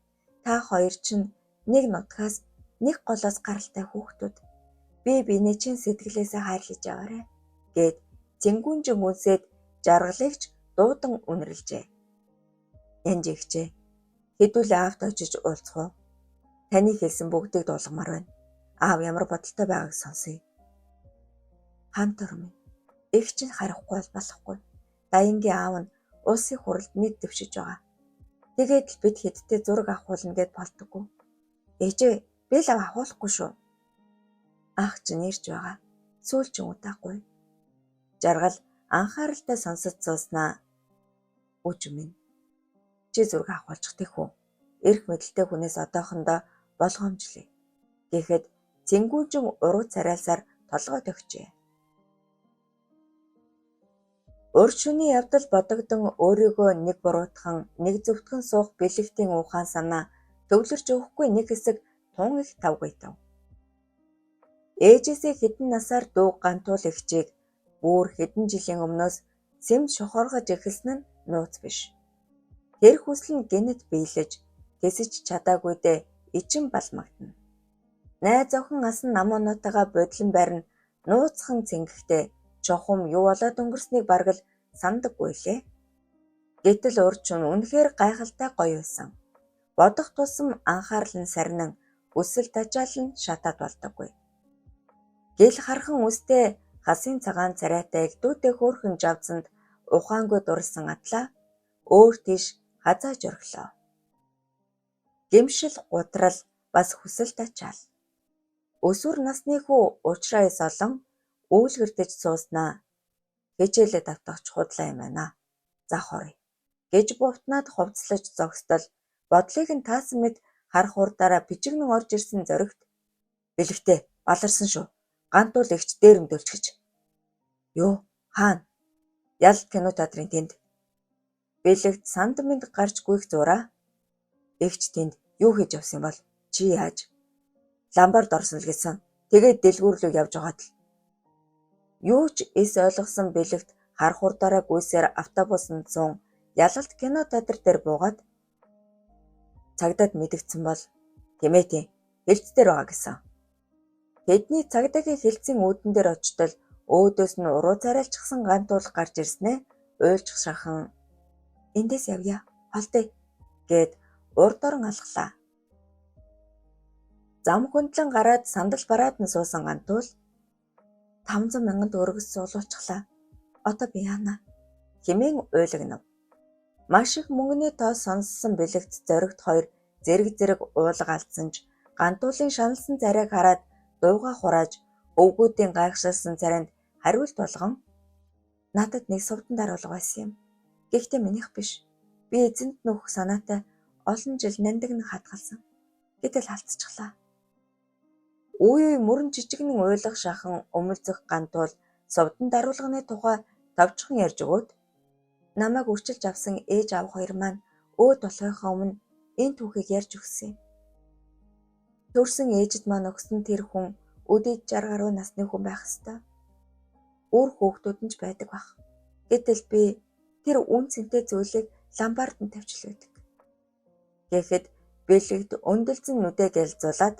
Та хоёр чинь нэг нутгаас нэг голоос гаралтай хүүхдүүд. Би биенээ чинь сэтгэлээсээ хайрлаж яваарай" гэд Цэнгүнжин үнсээд жаргалыгч дуудан үнэрлжээ. "Янжин эгчээ, хэдүүлээ аавд очиж уулзах уу? Таны хэлсэн бүгдийг дуулгамаар байна. Аав ямар бодолтой байгааг сонсъё." "Хантүр минь, эгч нь харихгүй бол болохгүй. Даяангийн аав нь улсын хурлд нийт дэвшиж байгаа. Тэгээд л бид хэдтэй зураг авахулна гэд болдоггүй. Ээжээ, би л авахуулахгүй шүү. Ах чинь ирж байгаа. Сүүл чинь удаагүй. Жаргал анхааралтай сонсож сууснаа. Үгүй минь. Чи зураг авах болчих тэхүү. Эрх мэдэлтэй хүнээс одоохондоо болгоомжлие. Гэхэд цэнгүүжин уруу царайлсаар толгой төгчээ. Урд шөнийн явдал бодогдон өөрийгөө нэг буруутхан, нэг зөвтгөн суух бэлэгтийн ухаан санаа төвлөрч өгөхгүй нэг хэсэг тун их тавгайтав. Ээжээсээ хэдэн насаар дүү гантуул эгчийг бүр хэдэн жилийн өмнөөс сэм шохоргож эхэлсэн нь нууц биш. Тэр хүсэл нь гинэт биелэж тэсэж чадаагүйдээ ичин балмагдана. Найз охин асан намуунуудаа бодлон байрна нууцхан цэнгэхдээ чухам юу болоод өнгөрснийг бараг л сандаггүй лээ. Гэтэл урьдчилан үнэхээр гайхалтай гоё байсан. Бодох тусам анхаарал нь сарнин, өсөл тажаал нь шатаад болдоггүй. Гэл хархан үстэй хасын цагаан царайтай дүүтэй хөөрхөн жавцанд ухаангүй дурлсан атлаа өөр тийш хазааж орхилоо. Гэмшил, гутрал бас хүсэл тачаал. Өсвөр насны хүү уучраа эс олон үүлгэрдэж сууснаа. Хичээлээ давтах худлаа юм байна. За хорой. Гэж бувтнаад хувцлаж зогсдол бодлыг нь таасан мэт харах урдаараа бижигнэн орж ирсэн зоригт бэлэгтээ баларсан шүү. Гантуул эгч дээрэмдүүлч гэж. Юу? Хаана? Ялт кинотеатрын тэнд. Бэлэгт сандминд гарч гүйх зураа. Эгч тэнд юу хийж явсан бол чи яаж? Ламбард орсон л гэсэн. Тэгээд дэлгүүрлөө явж байгаад л. Юу ч эс ойлгосон бэлэгт харах урдаараа гүйсээр автобусанд суун ялалт кинотеатр дээр буугаад цагдаад мэдгдсэн бол тэмээтэй хэлц дээр байгаа гэсэн. Тэдний цагдаагийн хэлцийн үүдэн дээр очтол өөдөөс нь уруу царайлчихсан гантуул гарч ирснээ уйлчих шахан эндээс явъя холдъё гэд урд орон алхлаа. Зам хөндлөн гараад сандал бараад нь суусан гантуул 500,000 төгрөгс суулуулчихлаа. Одоо би яана хэмээн уйлагнав. Маш их мөнгөний тоо сонссон бэлэгт зоригт хоёр зэрэг уулга алдсан ч гантуулын шаналсан царайг хараад дууга хурааж өвгүүдийн гайхшилсан царайнд хариулт болгон надад нэг сувдан даруулга байсан юм. Гэхдээ минийх биш. Би эзэнт нөхөх санаатай олон жил нандин хатгалсан. Гэтэл халтчихлаа. Үе мөрөн жижигнэн уйлах шахан өмөлцөх гантуул сувдан даруулганы тухай товчхон ярьж өгөөд намайг үрчилж авсан ээж аав хоёр маань өөд болохынхаа өмнө энэ түүхийг ярьж өгсөн юм. Төрсөн ээжид маань өгсөн тэр хүн өдөөд 60 гаруй насны хүн байх ёстой. Өөр хүүхдүүд нь ч байдаг бах. Гэтэл би тэр үн цэнтэй зүйлийг ламбард нь тавьчихл байдаг. Гэхэд бэлэгт өндөлзөн нүдээ гэлзуулаад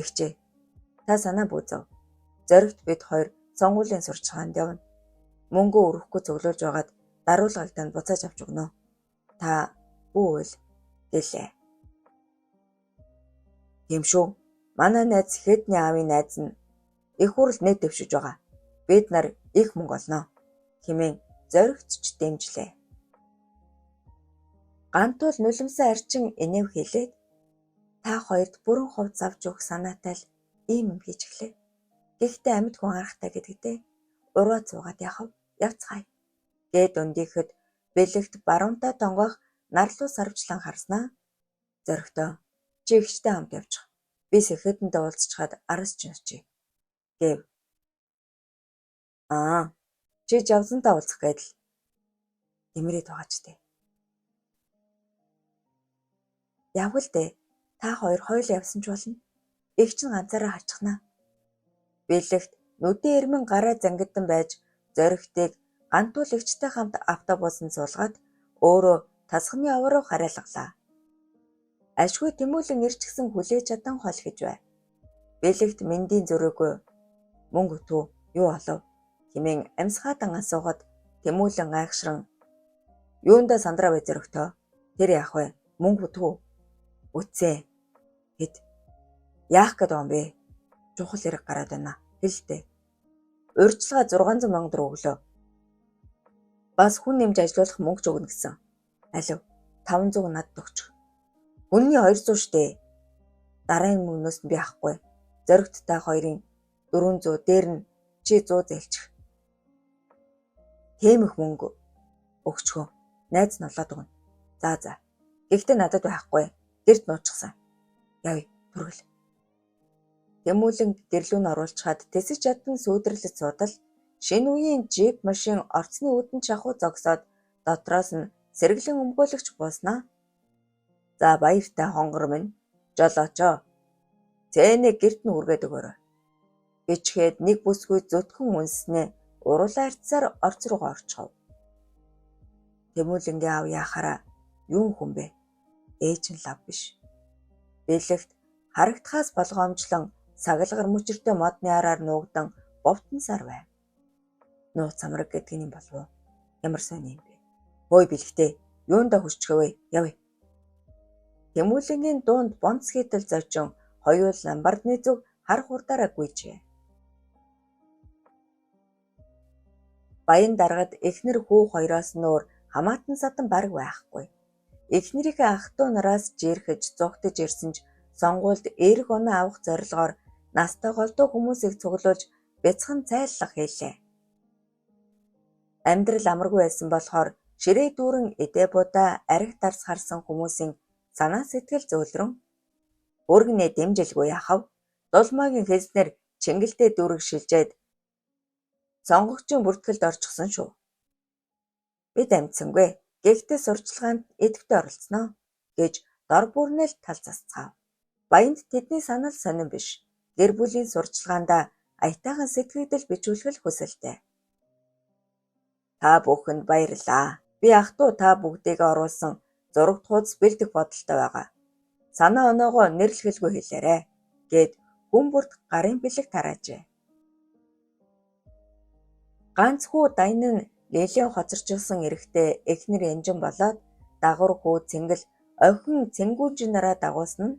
эгчээ та санаа бүүзав. Зоригт бид хоёр сонгуулийн сурчлаганд явна. Мөнгө өрөхгүй цуглуулж байгаад даруулгагдаа нь буцааж авч өгнө. Та бүүл гэлээ. Тийм шүү. Манай найз хэдний аавын найз нь их хурл нэт дэвшиж байгаа. Бид нар их мөнгө олно. Хэмээн зоригт ч дэмжлээ. Гантуул нулимсан арчин инэв хэлээд та хоёрт бүрэн хувцас авч өгөх санаатай л ийм юм хийж эхлэв. Гэхдээ амьд хүн аргатай гэдэгтэй уруу цуугаад явцгаая. Гэд өндийхэд бэлэгт баруунтай тонгох нарлуу сарвчлан харснаа. Зоригтой чи ихтэй хамт явчих. Би сэхэдэндээ уулзчихад араас ч очие. Гэв. Чи жавзантаа уулзах гэдэл дэмрээд байгаа ч дээ. Явгал дээ. Та хоёр хоёул явсан ч болно. Их ч ганцаараа харчихнаа. Бэлэгт нүдэн эрмэн гараа зангидан байж зоригтыг гантуул эгчтэй хамт автобусанд суулгаад өөрөө тасганы овроо хараалгалаа. Ашгүй тэмүүлэн ирчихсэн хүлээж чадан хол гэж бай. Бэлэгт мэндийн зөрөөгүй мөнгө өтөө юу олов хэмээн амьсгаадан асуугаад тэмүүлэн гайхшран юундаа сандраа бай зоригтой. Тэр яах вэ? Мөнгө өтөө. Үтсээ. Хэд яах гээд байгаа юм бэ? Чухал хэрэг гараад байна. Хэлдэ. Урьдчилгаа 600,000 төгрөг өглөө. Бас хүн нэмж ажилуулах мөнгө ч өгнө гэсэн. Алив 500 надад өгчих. Үнний 200 штэ. Дараагийн мөнгнөөс нь би авахгүй. Зоригттай хоёрын 400 дээр нь чи 100 зээлчих. Тийм их мөнгө өгчхөө. Найз нь олоод өгнө. За. Гэхдээ надад байхгүй. Гэрд нуучихсан. Явъя, түргэл. Тэмүүлэн гэрлүүн оруулчихад тэсэж чадсан сүйдэрлэж суудал шинэ үеийн жип машин орцны үүдэн шахуу зогсоод дотроос нь сэргэлэн өмгөөлөгч бууснаа. За баяртай хонгор минь, жолоочоо. Цэнийг гэрт нь үргээд өгөөрэй. Ичгээд нэг бүсгүй зүтгэн үнснээ уруулаа арцсаар орц руугаа орчихов. Тэмүүлэнгийн аав яхаараа юун хүн бэ? Ээж нь лав биш. Бэлэгт харагдахаас болгоомжлон сагалгар мөчөртэй модны араар нуугдан бовтон сар байв. Нууц самраг гэдэг юм болов уу? Ямар сони юм бэ? Хөөе бэлэгтэй, юундаа хүсчихвэ? Явъя. Тэмүүлэнгийн дуунд бонц хийтэл зочин хоёул ламбардны зүг хар хурдаараа гүйжээ. Баян даргад эхнэр хүү хоёроос нуур хамаатан садан бараг байхгүй. Эхнэрийнхээ ах トゥ нараас жирхэж зугтаж ирсэн ч сонгуульд эерэг оноо авах зорилгоор настай голдуу хүмүүсийг цуглуулж бяцхан цайллах хийлээ. Амьдрал амаргүй байсан болохоор ширээ дүүрэн эдээ будаа арх дарс харсан хүмүүсийн санаа сэтгэл зөөлрөн өргөнөө дэмжилгүй яхав дулмаагийн хэлснэр чингэлтэй дүүрэг шилжээд сонгогчийн бүртгэлд орчихсон шүү. Бид амьдсангүй. Гэхдээ сурчлагаанд идэвхтэй оролцсноо гэж дор бүрнэл тал засцгаав. Баянд тэдний санал сонирн биш. Гэр бүлийн сурчлагаандаа аятайхан сэтгэгдэл бичүүлэх хүсэлтэй. Та бүхэнд баярлалаа. Би ах トゥ та бүгдийг оруулсан зурагт хуудас бэлдэх бодолтой байгаа. Санаа оноогоо нэрлэхэлгүй хэлээрэй гэд хүн бүрт гарын бэлэг тараажээ. Ганц хүү дайн нь лелийн хоцорчилсан эрэхтэй эхнэр энжин болоод дагвар хүү цэнгэл охин цэнгүүжин нараа дагуулсан нь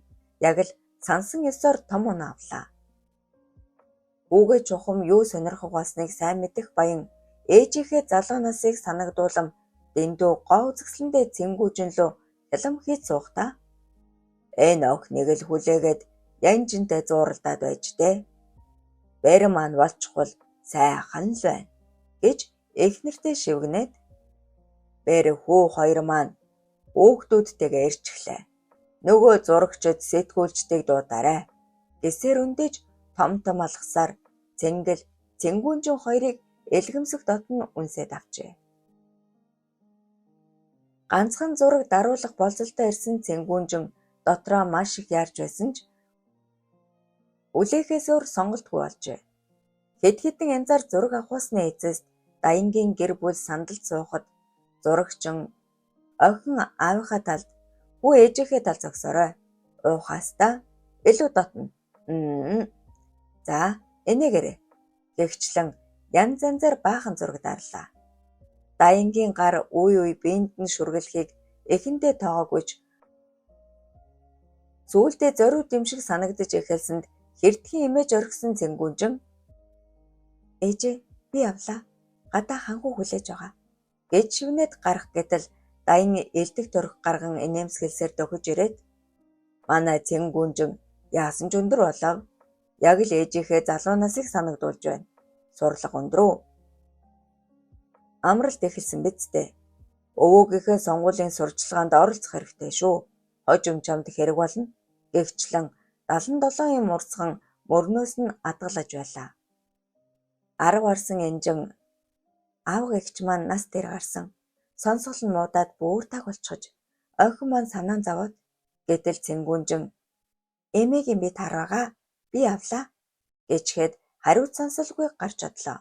яг л сансан ёсоор том оноо авлаа. Хүүгээ чухам юу сонирхох болсныг сайн мэдэх баян ээжийнхээ залуу насыг санагдуулам дэндүү гоо үзэсгэлэндээ цэнгүүжин лөө ялам хийж суухдаа энэ охиныг л хүлээгээд янжинтай зууралдаад байж дээ. Бэр маань болчихвол сайхан л байна гэж эхнэртэй шивгэнээд бэр хүү хоёр маань хүүхдүүдтэйгээ ирчихлээ. Нөгөө зурагчид сэтгүүлчдийг дуудаарай. Гэсээр өндөөж том алгасаар цэнгэл цэнгүүнжин хоёрыг элгэмсэх дотн үнсээд авчээ. Ганцхан зураг даруулах болцолтой ирсэн цэнгүүнжин дотроо маш их яарч байсан ч үлээхээс өөр сонголтгүй болжээ. Хэд хэдэн янзаар зураг авахсны эцэст Даянгийн гэр бүл сандалд суухад зурагчин охин аавынхаа талд хүү ээжийнхээ тал зогсоорой. Уухаастаа илүү дотно. За энэгээрээ гэгчлэн янз янзаар баахан зураг дарлаа. Даянгийн гар үе биенд нь шүргэлхийг эхэндээ тоогоогүй сүүлдээ зориуд юм шиг санагдаж эхэлсэнд хэрдхэн имэж орхисон цэнгүүнжин ээжээ би явлаа. Гадаа ханхуу хүлээж байгаа. Гэж шивнээд гарах гэтэл даян элдэг төрх гарган инээмсгэлсээр дөхөж ирээд манай цэнгүүнжин яасан ч өндөр болов. Яг л ээжийнхээ залуу насыг санагдуулж байна. Сурлага өндрөө. Амралт эхэлсэн биз дээ. Өвөөгийнхээ сонгуулийн сурчлагаанд оролцох хэрэгтэй шүү. Хожим чамд хэрэг болно. Гэвчлэн 77 юм урсган мөрнөөс нь адгалаж байлаа. 10 гарсан энжин аав эгч маань нас дээр гарсан. Сонсгол нь муудаад бүр таг болчихож охин маань санаан заваад гэтэл цэнгүүнжин эмээгийн би тараагаа би авлаа гэчгээд хариуц сонсолгүй гарч одлоо.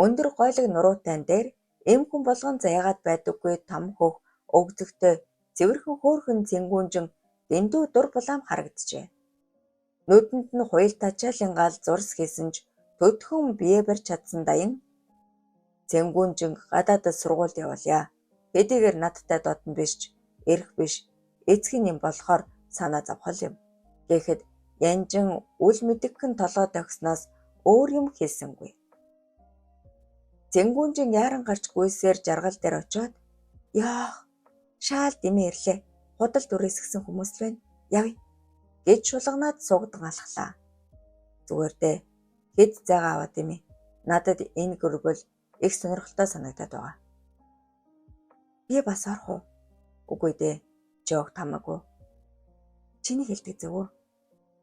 Өндөр гойлог нуруутай дээр эм хүн болгон заяагаад байдаггүй том хөх өгзөгтэй цэвэрхэн хөөрхөн цэнгүүнжин дэндүү дур булаам харагджээ. Нүдэнд нь хуйл тачаалын гал зурс хийсэн ч төдхөн бие барьж чадсан даян цэнгүүнжин гадаадд сургуульд явуулъя. Хэдийгээр надтай дотн биш ч эрх биш эцгийн юм болохоор санаа зовхол юм. Гэхэд янжин үл мэдгхэн толгой тогсноос өөр юм хэлсэнгүй. Цэнгүүнжин яаран гарч гүйсээр жаргал дээр очиод яах шаал дэмээ ирлээ. Худал дүрээсгсэн хүмүүс л байна. Явъя гэж шулганаад сугдан алхлаа. Зүгээр дээ. Хэд зайгаа аваад юм. Надад энэ гөргөл их сонирхолтой санагдаад байгаа. Би бас орох уу? Үгүй дээ. Чи огт хамаагүй. Чиний хэлдэг зөв үү?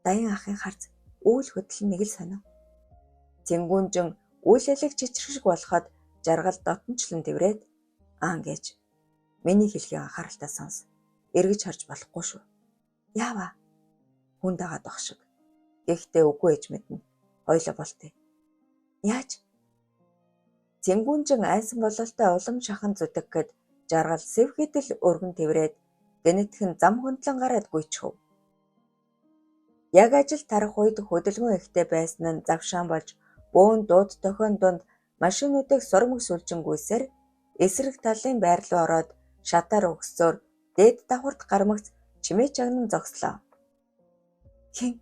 Даян ахын харц үйл хөдлөл нэг л сонио. Цэнгүүнжин үйлэлэг чичрэх шиг болоход жаргал дотнчлон дэврээд гэж миний хэлхийг анхааралтай сонс. Эргэж харж болохгүй шүү. Яава? Хүн дагаад байх шиг. Гэхдээ үгүй ээж мэднэ. Хоёлоо болтыг. Яаж? Цэнгүүнжин айсан бололтой улам шахан зүдэг гэд жаргал сэвхэдэл өргөн тэврээд гэнэтхэн зам хөндлөн гараад гүйчихв. Яг ажил тарах үед хөдөлгөөн ихтэй байсан нь завшаан болж бөөн дууд тохион дунд машинуудыг сурмаг сүлжингүйсээр эсрэг талын байр руу ороод шатаар өгсөөр дээд давхарт гармагц чимээ чагнан зогслоо. Хэн?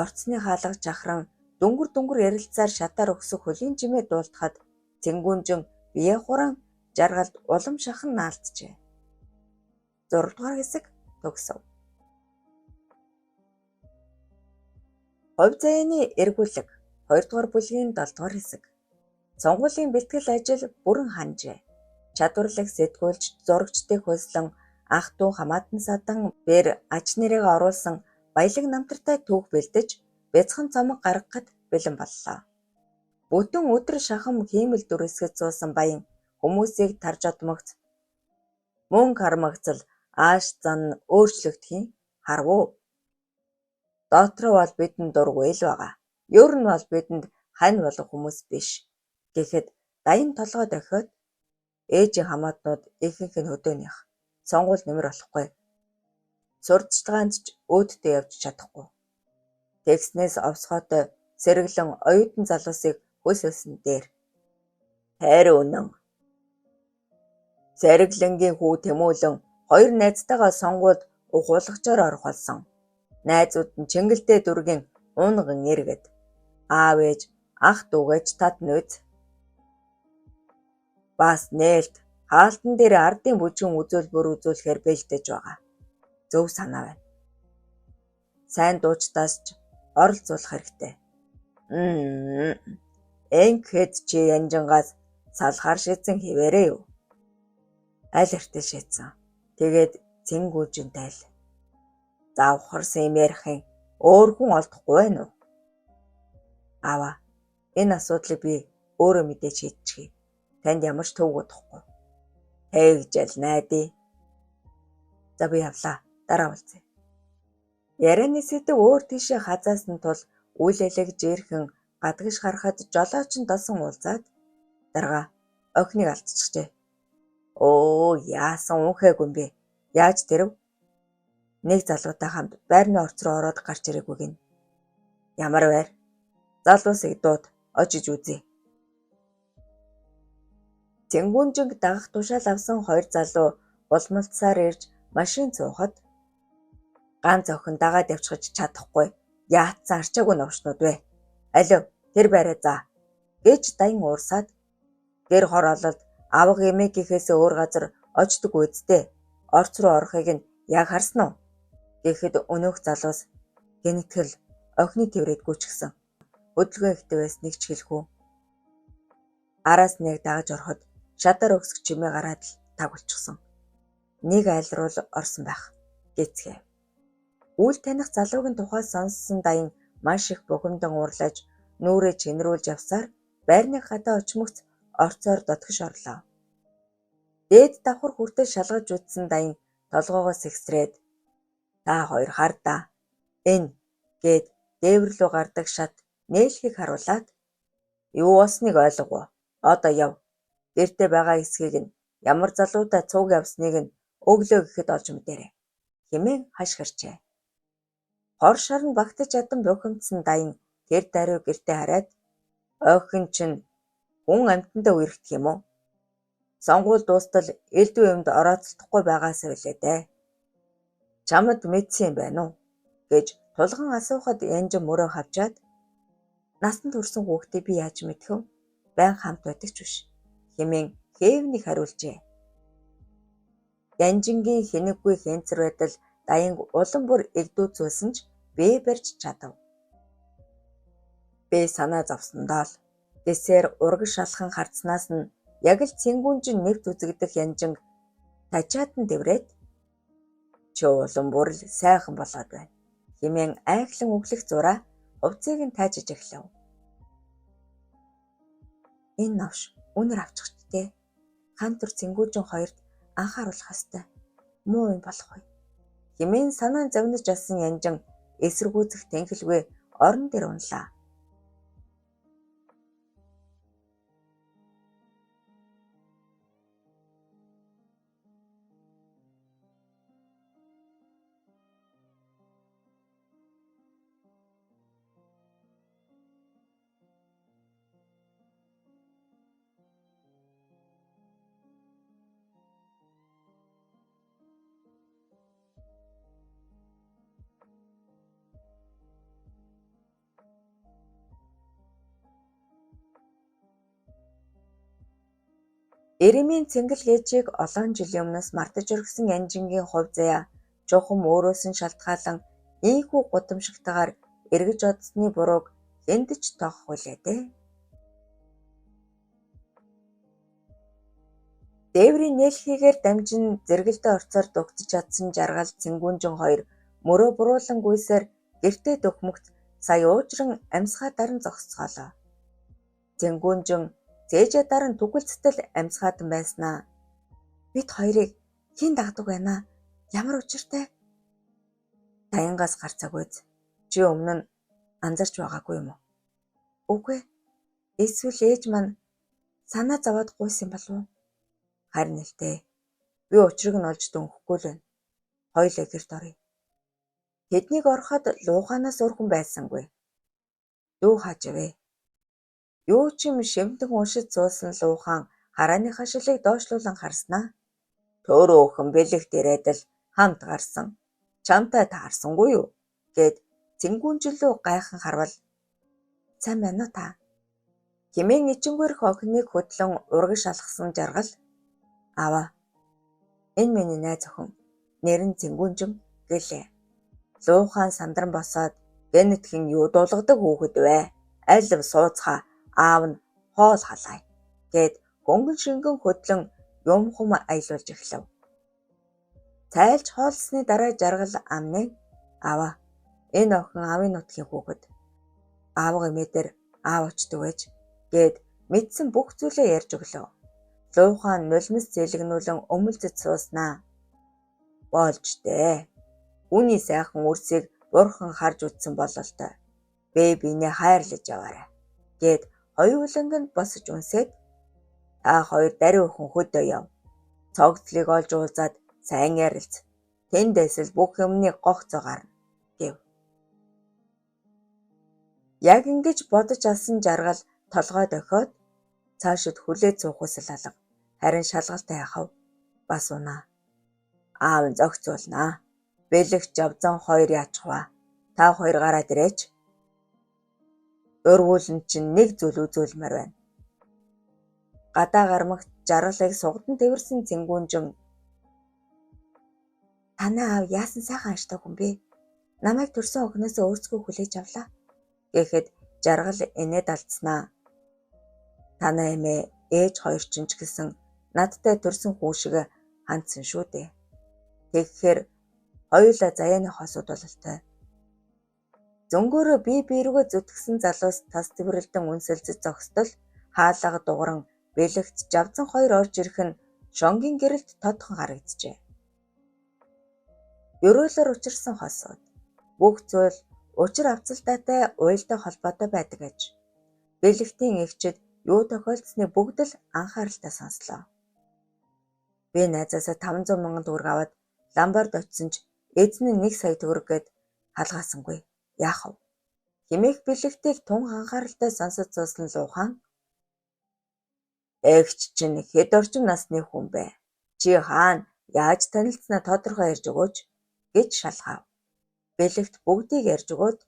Орцны хаалга жахран дүнгэр ярилцаар шатаар өгсөх хөлийн чимээ дуулдахад Цэнгүүнжин бие хуран жаргалд улам шахан наалджээ. 6 дугаар хэсэг төгсөв. Хувь заяаны эргүүлэг 2 дугаар бүлгийн 7 дугаар хэсэг. Сонгуулийн бэлтгэл ажил бүрэн ханжээ. Чадварлаг сэтгүүлч зурагчдыг хөөслөн ах トゥ хамаатан садан бэр ач нэрийг оруулсан баялаг намтартай түүх бэлдэж бяцхан цомог гаргахад бэлэн боллоо. Бүтэн өдөр шахам хиймэл дүрсгэд суусан баян хүмүүсийг тарж одмогц мөн кармагцал ааш зан өөрчлөгдөхийн харвуу. Дотроо бол бидэнд дургүй л байгаа. Ер нь бол бидэнд хань болох хүмүүс биш. Гэхэд даян толгой дохиод ээжийн хамаатнууд ихэнх нь хөдөөнийх. Сонгуул нэмэр болохгүй. Сурдчилгаанд ч өөддөө явж чадахгүй. Тэгснээс овсгоотой сэргэлэн оюутан залуусыг хөөсөөсөн дээр. Хайр үнэн. Сэргэлэнгийн хүү Тэмүүлэн 2 найзтайгаа сонгуульд ухуулгачаар орох болсон. Найзууд нь Чингэлтэй дүргийн унган эргэд аав ээж ах дүүгэж татна үз. Бас нээлт хаалтан дээр ардын бүжгэн үзүүлбэр үзүүлэхээр бэлдэж байгаа. Зөв санаа байна. Сайн дуучдаас ч оролцуулах хэрэгтэй. Энгэхэд чи янжингаас салхаар шийдсэн хിവэрээ юу? Аль эртэл шийдсэн. Тэгээд Цэнгүүнжинтэй л завхарсан юм ярихын өөр хүн олдохгүй байна уу? Аваа, энэ асуудлыг би өөрөө мэдээж шийдчихье. Танд ямар ч төвөг удахгүй. Тэгжэл найдаа. За би явлаа. Дараа уулзъя. Ярианы сэдв өөр тийшээ хазаасан тул үйлэлэг жирхэн гадагш харахад жолооч нь дасан уулзаад дарга охиныг алдчихжээ. Оо, яасан үнхээгүй юм бэ? Яаж тэрв? Нэг залуутай хамт байрны орц руу ороод гарч ирээгүй гин. Ямар байр? Залуусыг дууд очиж үзье. Цэнгүүнжинг дагах тушаал авсан 2 залуу булмалцсаар ирж машин цуухад ганц охин дагаад явчихж чадахгүй. Яатсан арчаагүй новшнууд вэ? Алив, тэр байраа заа. Гэж даян уурсаад гэр хор ололд авга эмээ гэхээс өөр газар очдөг үсттэй. Орц руу орохыг нь яг харсан уу? Гэхэд өнөөх залуус гэнэтгэл охины тэврээдгүй ч гэсэн хөдөлгөөн ихтэй байсныг ч хэлэхүү. Араас нэг дагаж ороход шатаар өгсөх чимээ гараад л тагуулчихсан. Нэг айл руу л орсон байх гэцгээв. Үйл таних залуугийн тухай сонссон даян маш их бухимдан уурлаж нүрээ чинрүүлж явсаар байрны гадаа очмогц орцоор дотгош орлоо. Дээд давхар хүртэл шалгаж үтсэн даян толгоогоо сэгсрээд та хоёр хардаа энэ гээд дээвэр рүү гардаг шат нээлхийг харуулад юу болсныг ойлгов. Одоо яв. Гэртээ байгаа эсхийг нь ямар залуутай цуг явсныг нь өглөө гэхэд олж мэдээрэй. Хэмээн хаш гэрчээ. Хор шарн багтаж ядан бухимдсан даян тэр даруй гэртээ хараад охин чинь хүн амьтандаа үерхдэг юм уу? Сонгуул дуустал элдв юмд орооцолдохгүй байгаасаа билээ дээ. Чамд мэдсэн юм байна уу? Гэж тулган асуухад янжин мөрөө хавчаад насанд хүрсэн хүүхдээ би яаж мэдэх вэ? Байн хамт байдаг ч биш. Хэмээн хээвнийг хариулжээ. Янжингийн хэнэггүй хэнцэр байдал даян улам бүр эгдүүцүүлсэн ч бие барьж чадав. Би санаа зовсондоо л дэсээр урагш шалхан харцнаас нь яг л цэнгүүнжин нэвт үзэгдэх янжинг тачаатан дэврээд чи улам бүрл сайхан болоод байна хэмээн айхлан өглөх зураа хувцсыг нь таажиж эхлэв. Энэ новш үнэр авчих ч дээ. Хантур цэнгүүжин хоёрт анхааруулах ёстой. Муу юм болох вэ? Хэмээн санаан зовниж асан янжин эсэргүүцэх тэнхэлгүй орон дээр унлаа. Эремийн цэнгэл гээжийг олон жилийн өмнөөс мартаж өргөсөн янжингийн хувь заяа чухам өөрөөс нь шалтгаалan ийхүү гудамжигтайгаар эргэж одсны бурууг хэнд ч тоохгүй лээ дээ. Дээврийн нээлхийгээр дамжин зэрэгэлдээ орцоор дугтаж чадсан жаргал цэнгүүнжин хоёр мөрөө буруулан гүйсээр гэртээ дөхмөгт сая уужран амьсгаа даран зогсцоолоо. Цэнгүүнжин цээжээ даран түгэлцтэл амьсгаадан байснаа. Бид хоёрыг хэн дагдаг байна? Ямар учиртай? Даянгаас гарцаагүй. Чи өмнө нь анзарч байгаагүй юм уу? Үгүй. Эсвэл ээж маань санаа зовоод гуйсан болов уу? Харин нэлтэй. Би учрыг нь олж дөнгөхгүй л байна. Хоёулаа гэрт оръё. Тэднийг ороход лууханаас өрхөн байсангүй. Дүү хааж авэ. Юу ч юм шимтэн уншиж суусан луухан харааныхаа шилийг доошлуулан харснаа. Төөрөө өхөн бэлэгт ирээд л хамт гарсан. Чамтай таарсангүй юу? Гэд цэнгүүнжлөө гайхан харвал сайн байна уу та? Хэмээн ичингүрх охиныг хөдлөн урагш алхсан жаргал. Аваа. Энэ миний найз охин. Нэр нь Цэнгүүнжин гэлээ. Луухан сандран босоод гэнэтхэн юу дуулгадаг хүүхэд вэ? Алив сууцхаа аав нь хоол халаа гэд хөнгөн шингэн хөдлөн юм хум аялуулж эхлэв. Цайлж хоолсны дараа жаргал амныг аваа. Энэ охин аавын нутгийн хүүхэд. Аавга эмээдэр аав очдөг байж гэд мэдсэн бүх зүйлээ ярьж өглөө. Луухан нулимс зэлгнүүлэн өмөлдөж сууснаа. Болж дээ. Үүний сайхан үрсийг бурхан харж үтсэн бололтой. Бинээ хайрлаж яваарай гэд хоёуланганд босож үнсээд та хоёр даруй өхөн хөдөө яв. Цогцлыг олж уулзаад сайн ярилц. Тэндээс л бүх юмны гогцоо гарна гэв. Яг ингэж бодож алсан жаргал толгой дохиод цаашид хүлээд суухус л алга. Харин шалгалтай яхав. Бас унаа. Аав нь зогцуулнаа. Бэлэгч жавзан хоёр яачхва. Та хоёр гараад ирээч. Өргүүлэн чинь нэг зүйл үзүүлмээр байна. Гадаа гармагт жаргалыг сугдан тэрсэн Цэнгүүнжин. Танай аав яасан сайхан аштай хүн бэ? Намайг төрсөн охиноос өөрсгөө хүлээж авлаа. Гэхэд жаргал инээд алдснаа. Танай эмээ ээж хоёр ч гэсэн надтай төрсөн хүү шиг хандсан шүү дээ. Тэгэхээр хоёулаа заяаны хосууд бололтой. Зөнгөөрөө бие рүүгээ зүтгэсэн залуус тас тэмрэлдэн үнсэлцэж зогсдол хаалга дугран бэлэгт жавзан хоёр орж ирэх нь шонгийн гэрэлд тодхон харагджээ. Ерөөлөөр учирсан хосууд. Бүх зүйл учир авцалтайтай уялдаа холбоотой байдаг аж. Бэлэгтийн эгчид юу тохиолдсныг бүгд л анхааралтай сонслоо. Би найзаасаа 500 мянган төгрөг аваад ламбард очисон ч эзэн нь 1 сая төгрөг гээд халгаасангүй. Яах вэ? Хэмээх бэлэгтийг тун анхааралтай сонсож суусан Луухан. Эгч чинь хэд орчим насны хүн бэ? Чи хаана яаж танилцсанаа тодорхой ярьж өгөөч гэж шалгав. Бэлэгт бүгдийг ярьж өгөөд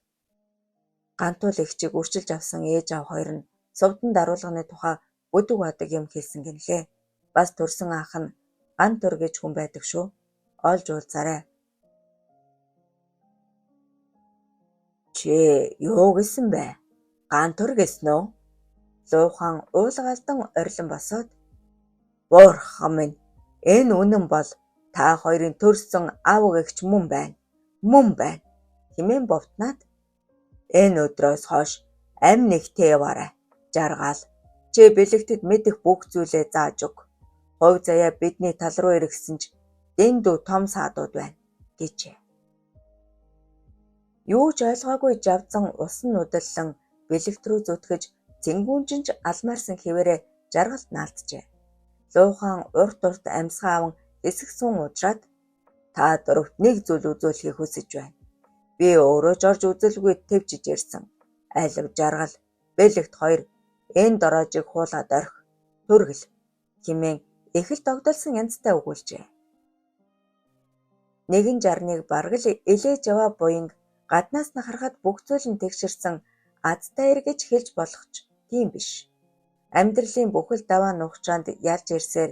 гантуул эгчийг үрчилж авсан ээж аав хоёр нь сувдан даруулганы тухай бүдэг бодог юм хэлсэн гинлээ. Бас төрсөн ах нь гантур гэж хүн байдаг шүү. Олж уулзаарай. Чи юу гэсэн бэ? Гантур гэсэн үү? Луухан уулгалдан орилон босоод "Буурхан минь, энэ үнэн бол та хоёрын төрсөн ав эгч мөн байна. Мөн байна" хэмээн бовтнаад "Энэ өдрөөс хойш амь нэгтээ яваарай. Жаргал, чи бэлэгтэд мэдэх бүх зүйлээ зааж өг. Хувь заяа бидний тал руу иргсэн ч дэндүү том саадууд байна" гэжээ. Юу ч ойлгоогүй жавзан усан нудаллан бэлэгт рүү зүтгэж цэнгүүнжинж алмаарсан хэвээрээ жаргалд наалджээ. Луухан урт амьсгаа аван хэсэг сун уужраад "Та дөрөвт нэг зүйл үзүүлэхийг хүсэж байна. Би өөрөө жорж үзэлгүй төвчж ирсэн. Алив жаргал, бэлэгт хоёр энэ дороожийг хуулаад орхи. Түргэл" хэмээн их л догдолсон янзтай өгүүлжээ. Нэгэн жарныг бараг л илээж яваа буянг гаднаас нь харахад бүх зүйл нь тэгшэрсэн азтай ир гэж хэлж болох ч тийм биш. Амьдралын бүхэл даваа нухчаанд ялж ирсээр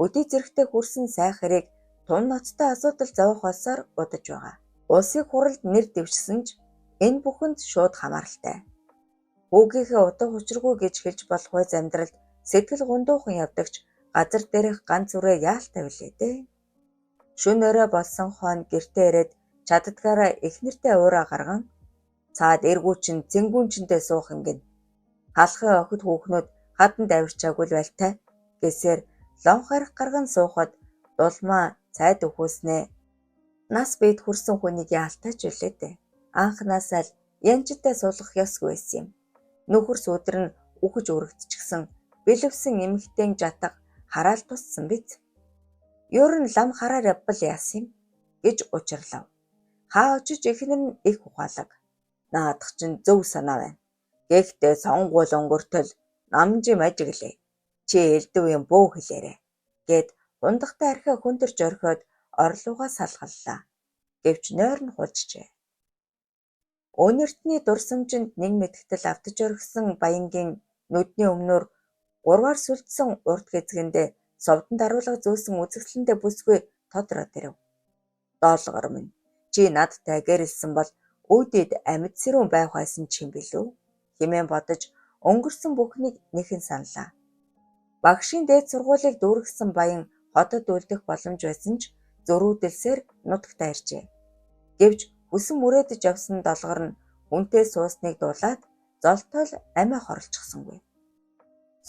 өдий зэрэгтэй хүрсэн сайхрыг тун ноцтой асуудал зовох болсоор удаж байгаа. Улсыг хуралд нэр дэвшсэн ч энэ бүхэнд шууд хамааралтай. Хүүгийнхээ утга учиргүй гэж хэлж болох байц амьдралд сэтгэл гундуухан явдагч газар дээрх ганц үрээ яалтай билээ дээ. Шөнө өрөө болсон хойно гэртээ ирээд чаддгаараа эхнэртэй уураа гарган "Цаад эргүү чин цэнгүүнчэндээ суух ингэн. Халахын охид хүүхнүүд хаданд авирчаагүй л байлтай" гэсээр лонх арх гарган суухад дулмаа цайд өхөөснээ. Нас бид хүрсэн хүнийг яалтайч үлээ дээ. Анхнаасаа л янжтай суулгах ёсгүй байсан юм. Нөхөр сүдэр нь үхэж өргөдчихсөн бэлэвсэн эмэгтэйн жатга хараал туссан биз. Ер нь лам хараар явбал яасан юм гэж учирлав. Хаа очиж эхнэр нь их ухаалаг. "Наадах чинь зөв санаа байна. Гэхдээ сонгуул өнгөртөл намжим ажиглая. Чи элдв юм бөө хэлээрэ" гэд ундахтай архиа хүндэрж орхиод орлуугаа салгаллаа. Гэвч нойр нь хулжжээ. Өнөртний дурсамжинд нэг мэдгэтэл автаж орхисон баянгийн нүдний өмнөр гурваар сүлдсэн урт гэзгэндээ совдон даруулга зөөсөн үзэсгэлэнтэй бүсгүй тодроод ирэв. "Доолгор минь, чи надтай гэрэлсэн бол үүдээд амьд сэрүүн байх байсан чинь билүү" хэмээн бодож өнгөрсөн бүхнийг нэхэн саналаа. Багшийн дээд сургуулийг дүүргэсэн баян хотод үлдэх боломж байсан ч зөрүүдэлсээр нутагтаа иржээ. Гэвч хүсэн мөрөөдөж явсан долгор нь хүнтэй суусныг дуулаад золтоол амиа хорлцчихсангүй.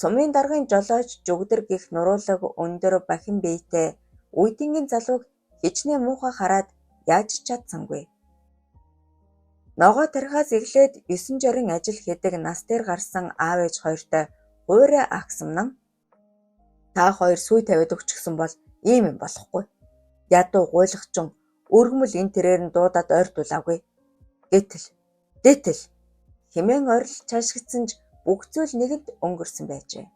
Сумын даргын жолооч жүгдэр гих нуруулаг өндөр бахин биетэй үйдингийн залууг хичнээн муухай хараад яаж чадсангүй. Ногоо тарихаас эхлээд 9 жорын ажил хийдэг нас дээр гарсан аав ээж хоёртой хуурай агсамнан "Та хоёр сүй тавиад өгчихсөн бол ийм юм болохгүй. Ядуу гуйлахчин өргөмөл энэ тэрээр нь дуудаад ойртуулаагүй. Дэтэл" хэмээн орилж чашгидсан ч бүх зүйл нэгэнд өнгөрсөн байжээ.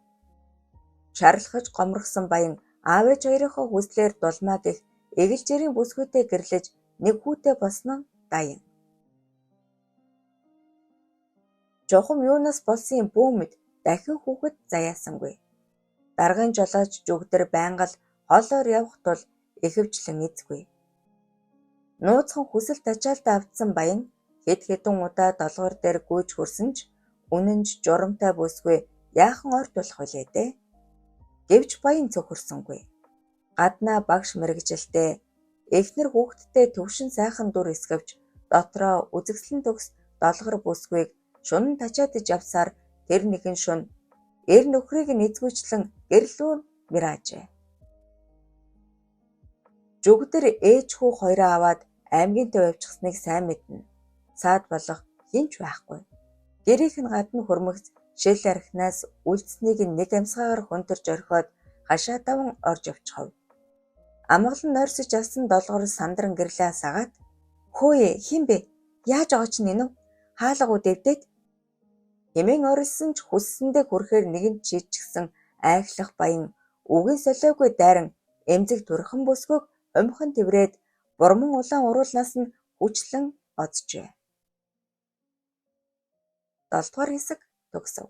Шарлахаж гомрохсон баян аав ээж хоёрынхоо хүслээр дулмаа гих эгэлж жирийн бүсгүйтэй гэрлэж нэг хүүтэй босноо даян. Чухам юунаас болсон юм бүү мэд дахин хүүхэд заяасангүй. Даргын жолооч жүгдэр байнга л хоолоор явах тул ихэвчлэн эзгүй. Нууцхан хүсэл тачаалтаа автсан баян хэд хэдэн удаа долгоор дээр гүйж хөрсөн ч үнэнж журамтай бүсгүй яахан ойртуулах вүлээ дээ. Гэвч баян цөхөрсөнгүй. Гаднаа багш мэрэгжилтэй эхнэр хүүхэдтэй төвшин сайхан дүр эсгэвч дотроо үзэгслэн төгс долгор бүсгүйг шунан тачаадж явсаар тэр нэгэн шун эр нөхрийг нь эзгүйчлэн гэрлүүр мираажээ. Жүгдэр ээж хүү хоёроо аваад аймгийнтэй явчихсныг сайн мэднэ. Саад болох хинч байхгүй. Гэрийнх нь гадна хөрмөгц шил архинаас үлдснийг нэг амьсгаагаар хөнтөрж орхиод хашаа даван орж явчихав. Амгалан нойрсож авсан долгор сандран гэрлээ асаагаад "Хөөе, хин бэ? Яаж байгаа ч нинв? Хаалга үдээвдээд" хэмээн орилсон ч хүссэндээ хүрэхээр нэгэн чийчихсэн айхлах баян үгийн солиогүй дайран эмзэг түрхэн бүсгүйг умхан тэврээд бурман улаан уруулнаас нь хүчлэн оджээ. 7 дугаар хэсэг төгсөв.